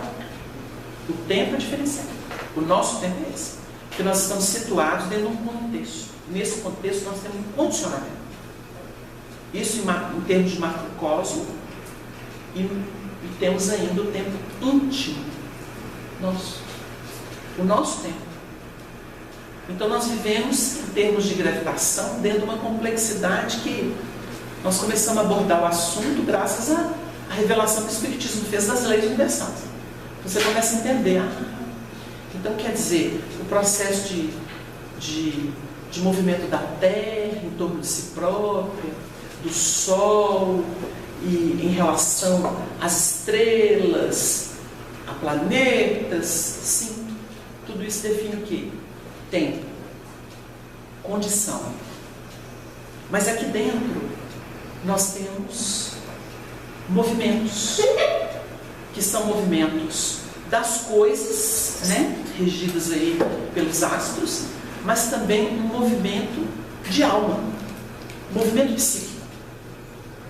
O tempo é diferenciado. O nosso tempo é esse. Porque nós estamos situados dentro de um contexto. Nesse contexto nós temos um condicionamento. Isso em termos de macrocosmo, e temos ainda o tempo íntimo nosso. O nosso tempo. Então nós vivemos em termos de gravitação dentro de uma complexidade que nós começamos a abordar o assunto graças à revelação que o Espiritismo fez das leis universais. Você começa a entender. Então quer dizer, o processo de movimento da Terra em torno de si própria, do Sol, e em relação às estrelas, a planetas, sim, tudo isso define o quê? Tempo, condição. Mas aqui dentro nós temos movimentos, que são movimentos das coisas, né, regidas aí pelos astros, mas também um movimento de alma, movimento psíquico.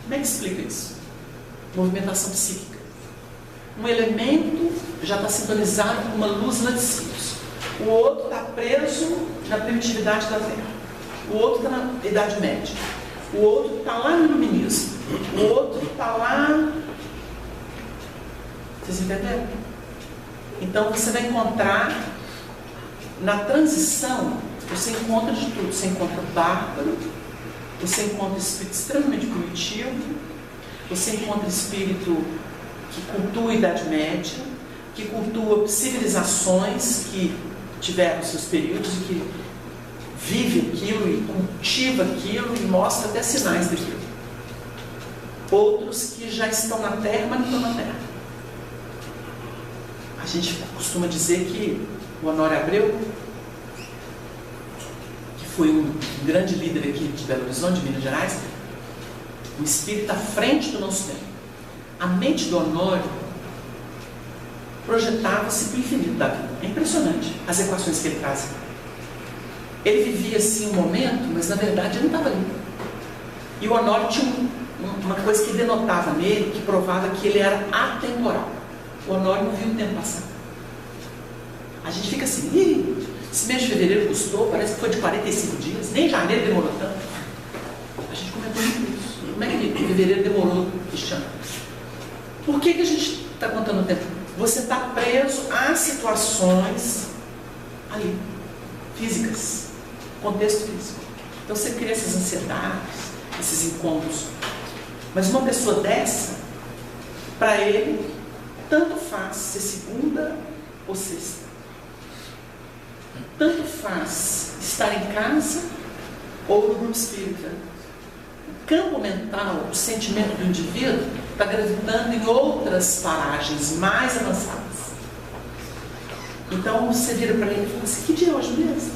Como é que explica isso? Movimentação psíquica. Um elemento já está sintonizado com uma luz lá de Sirius. O outro está preso na primitividade da Terra. O outro está na Idade Média. O outro está lá no Iluminismo. O outro está lá... Vocês entenderam? Então você vai encontrar, na transição, você encontra de tudo. Você encontra bárbaro, você encontra espírito extremamente primitivo, você encontra espírito que cultua a Idade Média, que cultua civilizações que tiveram seus períodos e que vive aquilo e cultiva aquilo e mostra até sinais daquilo. Outros que já estão na Terra, mas não estão na Terra. A gente costuma dizer que o Honório Abreu, que foi um grande líder aqui de Belo Horizonte, de Minas Gerais, um espírito à frente do nosso tempo. A mente do Honório projetava-se para o infinito da vida. É impressionante as equações que ele trazia. Ele vivia assim um momento, mas na verdade ele não estava ali. E o Honório tinha uma coisa que denotava nele, que provava que ele era atemporal. O Honório não viu o tempo passar. A gente fica assim, esse mês de fevereiro custou, parece que foi de 45 dias, nem janeiro demorou tanto. A gente comentou muito isso. Como é que fevereiro demorou este ano? Por que a gente está contando o tempo? Você está preso a situações ali, físicas, contexto físico. Então você cria essas ansiedades, esses incômodos. Mas uma pessoa dessa, para ele, tanto faz ser segunda ou sexta. Tanto faz estar em casa ou no grupo espírita. O campo mental, o sentimento do indivíduo está gravitando em outras paragens mais avançadas. Então você vira para ele e fala assim, que dia é hoje mesmo?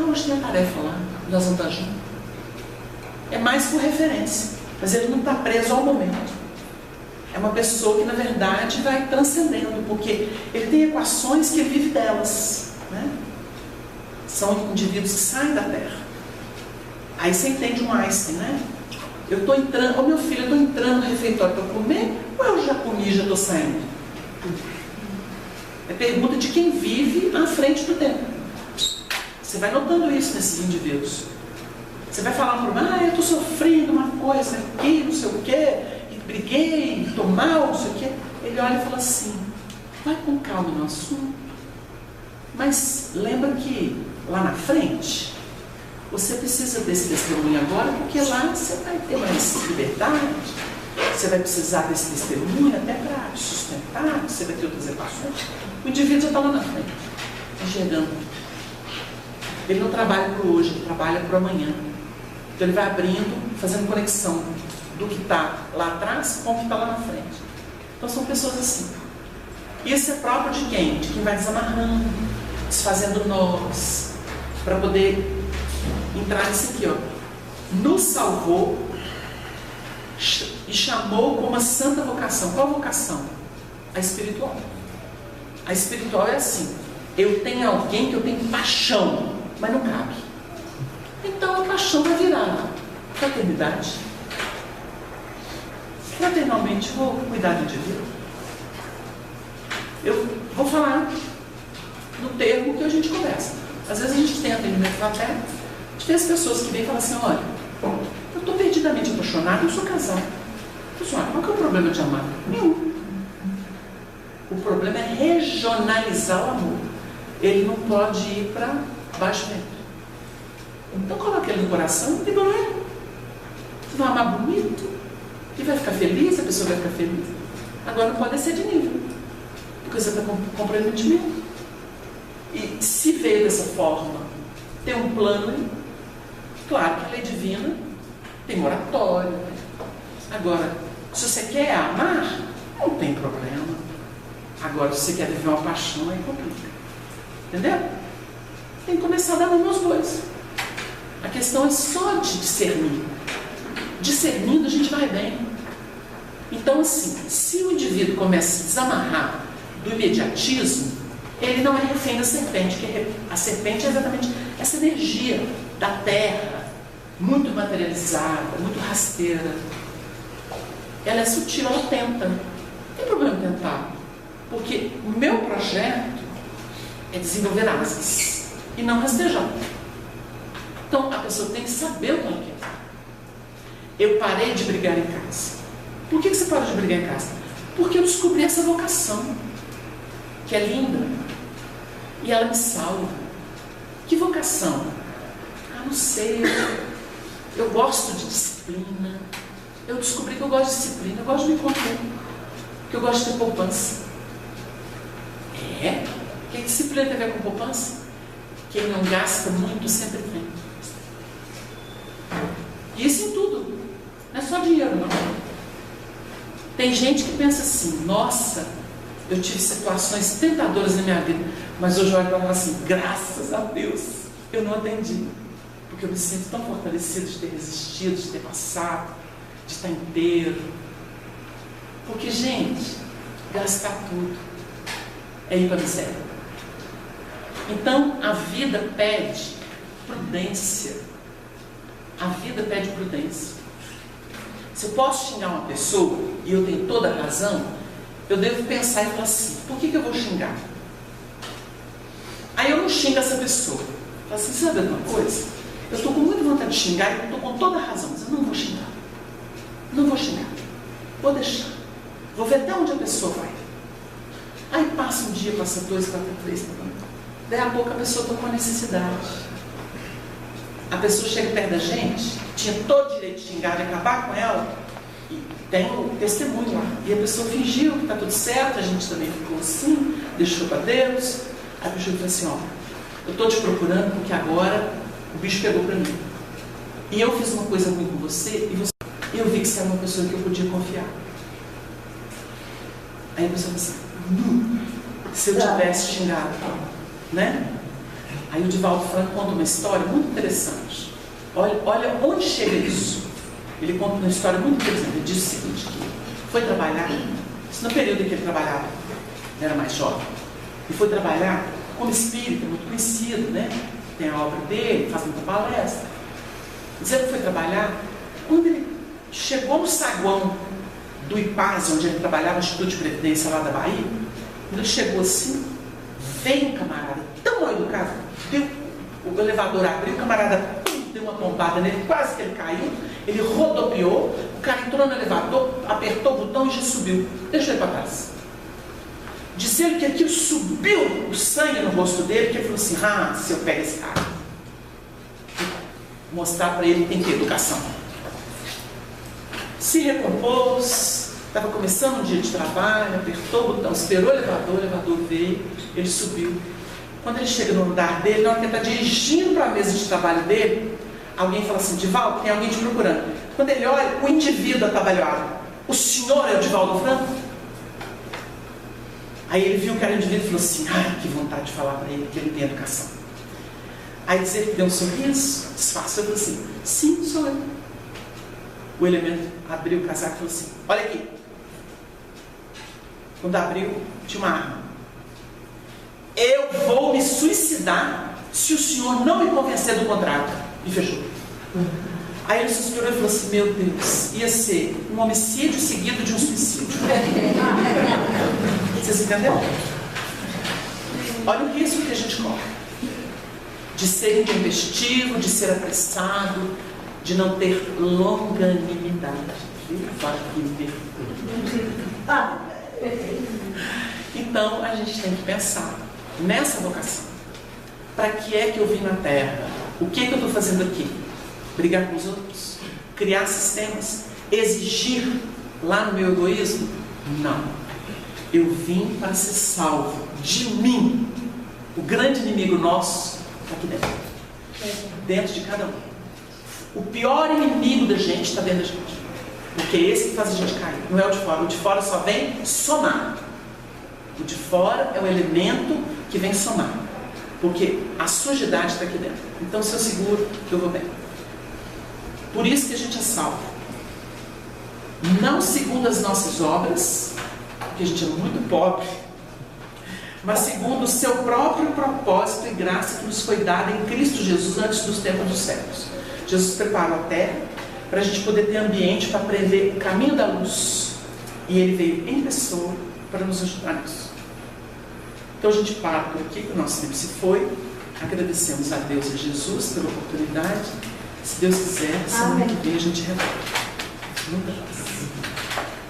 Hoje tem a tarefa lá, nós vamos estar juntos. É mais por referência, mas ele não está preso ao momento. É uma pessoa que na verdade vai transcendendo, porque ele tem equações que ele vive delas, né? São indivíduos que saem da Terra. Aí você entende um Einstein, né? Eu estou entrando, meu filho, eu estou entrando no refeitório para comer, ou eu já comi e já estou saindo? É pergunta de quem vive à frente do tempo. Você vai notando isso nesses indivíduos. Você vai falar para o eu estou sofrendo uma coisa aqui, não sei o quê, e briguei, estou mal, não sei o quê. Ele olha e fala assim, vai com calma no assunto, Mas lembra que lá na frente, você precisa desse testemunho agora, porque lá você vai ter mais liberdade, você vai precisar desse testemunho até para te sustentar, você vai ter outras equações. O indivíduo já está lá na frente, enxergando. Ele não trabalha para o hoje, ele trabalha para o amanhã. Então ele vai abrindo, fazendo conexão do que está lá atrás com o que está lá na frente. Então são pessoas assim. E isso é próprio de quem? De quem vai desamarrando, desfazendo nós, para poder entrar nisso aqui, ó. Nos salvou e chamou com uma santa vocação. Qual vocação? A espiritual. A espiritual é assim: eu tenho alguém que eu tenho paixão, mas não cabe. Então a paixão vai virar fraternidade. Fraternalmente vou cuidar do indivíduo. Eu vou falar no termo que a gente conversa. Às vezes a gente tem atendimento fraterno, a gente tem as pessoas que vêm e falam assim: olha, eu estou perdidamente apaixonado, eu sou casado. Pessoal, qual que é o problema de amar? Nenhum. O problema é regionalizar o amor. Ele não pode ir para baixo vento. Então coloque ele no coração, não tem problema. Você vai amar bonito, e vai ficar feliz, a pessoa vai ficar feliz. Agora não pode ser de nível, porque você está comprometimento. E se veio dessa forma, tem um plano, claro que a lei divina tem moratório. Agora, se você quer amar, não tem problema. Agora, se você quer viver uma paixão, aí complica. Entendeu? Tem que começar a dar nome aos bois. A questão é só de discernir. Discernindo, a gente vai bem. Então, assim, se o indivíduo começa a se desamarrar do imediatismo, ele não é refém da serpente, que a serpente é exatamente essa energia da terra, muito materializada, muito rasteira. Ela é sutil, ela tenta. Não tem problema tentar. Porque o meu projeto é desenvolver asas e não rastejar. Então, a pessoa tem que saber o que ela quer. Eu parei de brigar em casa. Por que você parou de brigar em casa? Porque eu descobri essa vocação, que é linda, e ela me salva. Que vocação? Ah, não sei, eu gosto de disciplina. Eu descobri que eu gosto de disciplina, eu gosto de me conter, que eu gosto de ter poupança. É? O que disciplina tem a ver com poupança? Quem não gasta muito sempre tem. Isso em tudo. Não é só dinheiro, não. Tem gente que pensa assim: nossa, eu tive situações tentadoras na minha vida, mas hoje eu olho para ela assim: graças a Deus, eu não atendi. Porque eu me sinto tão fortalecido de ter resistido, de ter passado, de estar inteiro. Porque, gente, gastar tudo é ir para a miséria. Então, a vida pede prudência. A vida pede prudência. Se eu posso xingar uma pessoa e eu tenho toda a razão, eu devo pensar e falar assim: por que eu vou xingar? Aí eu não xingo essa pessoa. Eu falo assim: sabe uma coisa? Eu estou com muita vontade de xingar e eu estou com toda a razão, mas eu não vou xingar. Não vou xingar. Vou deixar. Vou ver até onde a pessoa vai. Aí passa um dia, passa 2, passa 3, daí a pouco a pessoa está com a necessidade. A pessoa chega perto da gente, tinha todo o direito de xingar, de acabar com ela, e tem um testemunho lá. E a pessoa fingiu que está tudo certo, a gente também ficou assim, deixou para Deus. Aí a pessoa falou assim: ó, eu estou te procurando porque agora o bicho pegou para mim. E eu fiz uma coisa ruim com você, e eu vi que você era uma pessoa que eu podia confiar. Aí a pessoa falou assim: se eu tivesse xingado, né? Aí o Divaldo Franco conta uma história muito interessante. Olha onde chega isso. Ele conta uma história muito interessante. Ele diz o seguinte: que foi trabalhar, isso no período em que ele trabalhava, ele era mais jovem, e foi trabalhar como espírita, muito conhecido, né? Tem a obra dele, faz muita palestra. Diz ele que foi trabalhar. Quando ele chegou no saguão do IPAS, onde ele trabalhava, Instituto de Previdência lá da Bahia, quando ele chegou assim, veio um camarada tão mal educado, o elevador abriu, o camarada deu uma pombada nele, quase que ele caiu, ele rodopiou, o cara entrou no elevador, apertou o botão e já subiu. Deixou ele para trás. Dizendo que aquilo subiu o sangue no rosto dele, que ele falou assim, se eu pego esse cara, mostrar para ele que tem que ter educação. Se recompôs, estava começando um dia de trabalho, apertou o botão, esperou o elevador veio, ele subiu. Quando ele chega no andar dele, na hora que ele está dirigindo para a mesa de trabalho dele, alguém fala assim, Divaldo, tem alguém te procurando. Quando ele olha, o indivíduo atabalhoado, o senhor é o Divaldo Franco? Aí ele viu que era o indivíduo e falou assim, que vontade de falar para ele que ele tem educação. Aí diz ele que deu um sorriso, disfarçou e falou assim, sim, sou eu. O elemento abriu o casaco e falou assim, olha aqui. Quando abriu, tinha uma arma. Eu vou me suicidar se o senhor não me convencer do contrário. E fechou. Aí ele suspirou e falou assim, meu Deus, ia ser um homicídio seguido de um suicídio. Vocês entenderam? Olha o risco que a gente corre. De ser intempestivo, de ser apressado, de não ter longanimidade. Então a gente tem que pensar nessa vocação. Para que é que eu vim na Terra? O que é que eu estou fazendo aqui? Brigar com os outros? Criar sistemas? Exigir lá no meu egoísmo? Não. Eu vim para ser salvo de mim. O grande inimigo nosso está aqui dentro. Dentro de cada um. O pior inimigo da gente está dentro da gente. Porque é esse que faz a gente cair. Não é o de fora. O de fora só vem somar. O de fora é o elemento que vem somar. Porque a sujidade está aqui dentro. Então, se eu seguro, eu vou bem. Por isso que a gente é salvo. Não segundo as nossas obras, porque a gente é muito pobre, mas segundo o seu próprio propósito e graça que nos foi dada em Cristo Jesus antes dos tempos dos séculos. Jesus preparou a terra para a gente poder ter ambiente para aprender o caminho da luz. E Ele veio em pessoa para nos ajudar nisso. Então a gente para por aqui, que o nosso tempo se foi. Agradecemos a Deus e a Jesus pela oportunidade. Se Deus quiser, semana que vem a gente retorna. Muita paz.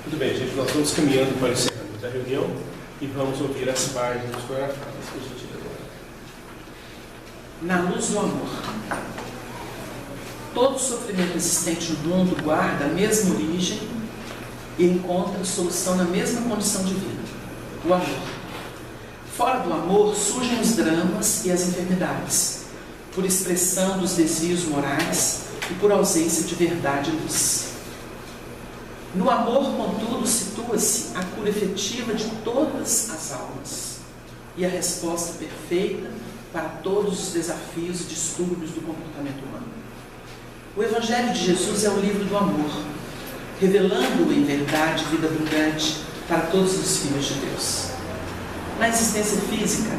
Muito bem, gente, nós vamos caminhando para o encerramento da reunião e vamos ouvir as páginas coreografadas que a gente leu. Na luz do amor. Todo sofrimento existente no mundo guarda a mesma origem e encontra solução na mesma condição de vida. O amor. Fora do amor surgem os dramas e as enfermidades, por expressão dos desvios morais e por ausência de verdade e luz. No amor, contudo, situa-se a cura efetiva de todas as almas e a resposta perfeita para todos os desafios e distúrbios do comportamento humano. O Evangelho de Jesus é o livro do amor, revelando em verdade vida abundante para todos os filhos de Deus. Na existência física,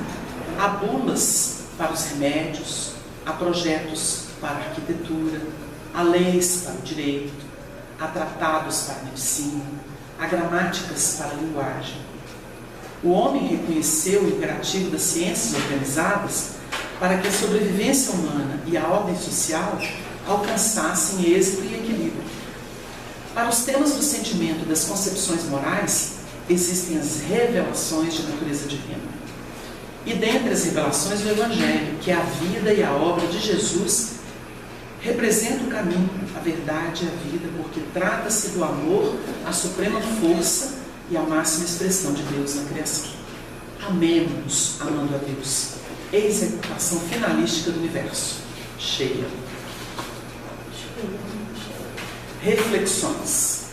há bulas para os remédios, há projetos para a arquitetura, há leis para o direito, há tratados para a medicina, há gramáticas para a linguagem. O homem reconheceu o imperativo das ciências organizadas para que a sobrevivência humana e a ordem social alcançassem êxito e equilíbrio. Para os temas do sentimento e das concepções morais, existem as revelações de natureza divina. E dentre as revelações, o Evangelho, que é a vida e a obra de Jesus, representa o caminho, a verdade e a vida, porque trata-se do amor, a suprema força e a máxima expressão de Deus na criação. Amemos-nos amando a Deus. Eis a equação finalística do universo. Cheia. Reflexões.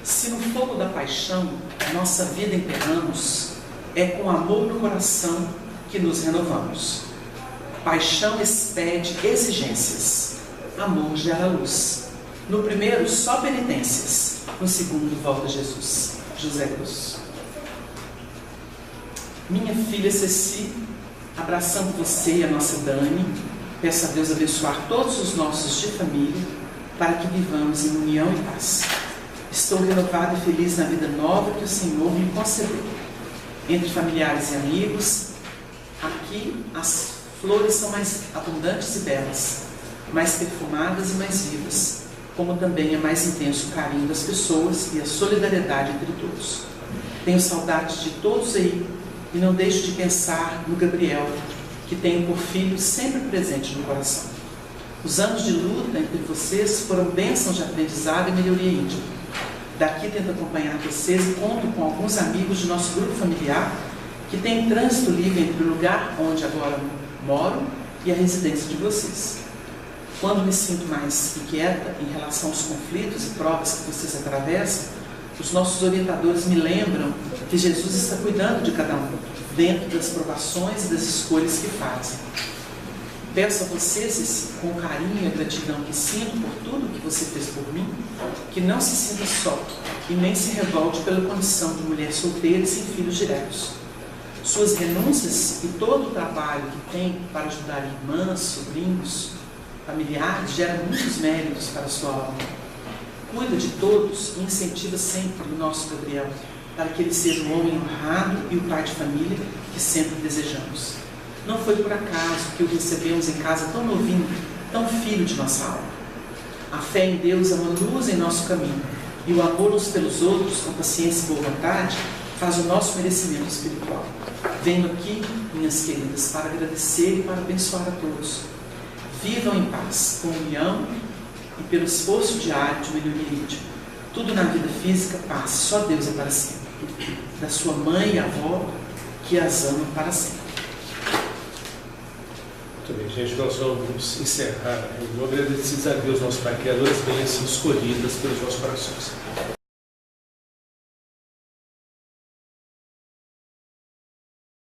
Se no fogo da paixão nossa vida emperramos, é com amor no coração que nos renovamos. Paixão expede exigências, amor gera luz. No primeiro, só penitências. No segundo, volta Jesus. José Cruz. Minha filha Ceci, abraçando você e a nossa Dani, peço a Deus abençoar todos os nossos de família, para que vivamos em união e paz. Estou renovada e feliz na vida nova que o Senhor me concedeu. Entre familiares e amigos, aqui as flores são mais abundantes e belas, mais perfumadas e mais vivas, como também é mais intenso o carinho das pessoas e a solidariedade entre todos. Tenho saudade de todos aí e não deixo de pensar no Gabriel, que tenho por filho sempre presente no coração. Os anos de luta entre vocês foram bênçãos de aprendizado e melhoria íntima. Daqui tento acompanhar vocês e conto com alguns amigos de nosso grupo familiar que tem trânsito livre entre o lugar onde agora moro e a residência de vocês. Quando me sinto mais inquieta em relação aos conflitos e provas que vocês atravessam, os nossos orientadores me lembram que Jesus está cuidando de cada um, dentro das provações e das escolhas que fazem. Peço a vocês, com o carinho e a gratidão que sinto por tudo que você fez por mim, que não se sinta só e nem se revolte pela condição de mulher solteira e sem filhos diretos. Suas renúncias e todo o trabalho que tem para ajudar irmãs, sobrinhos, familiares, gera muitos méritos para a sua alma. Cuida de todos e incentiva sempre o nosso Gabriel, para que ele seja um homem honrado e o pai de família que sempre desejamos. Não foi por acaso que o recebemos em casa tão novinho, tão filho de nossa alma. A fé em Deus é uma luz em nosso caminho, e o amor uns pelos outros, com paciência e boa vontade, faz o nosso merecimento espiritual. Venho aqui, minhas queridas, para agradecer e para abençoar a todos. Vivam em paz, com união e pelo esforço diário de melhoria íntima. Tudo na vida física passa, só Deus é para sempre. Da sua mãe e avó, que as amam para sempre. Muito bem, gente, nós vamos encerrar. Agradecidos a Deus, nosso Pai Criador, as bênçãos escolhidas pelos nossos corações.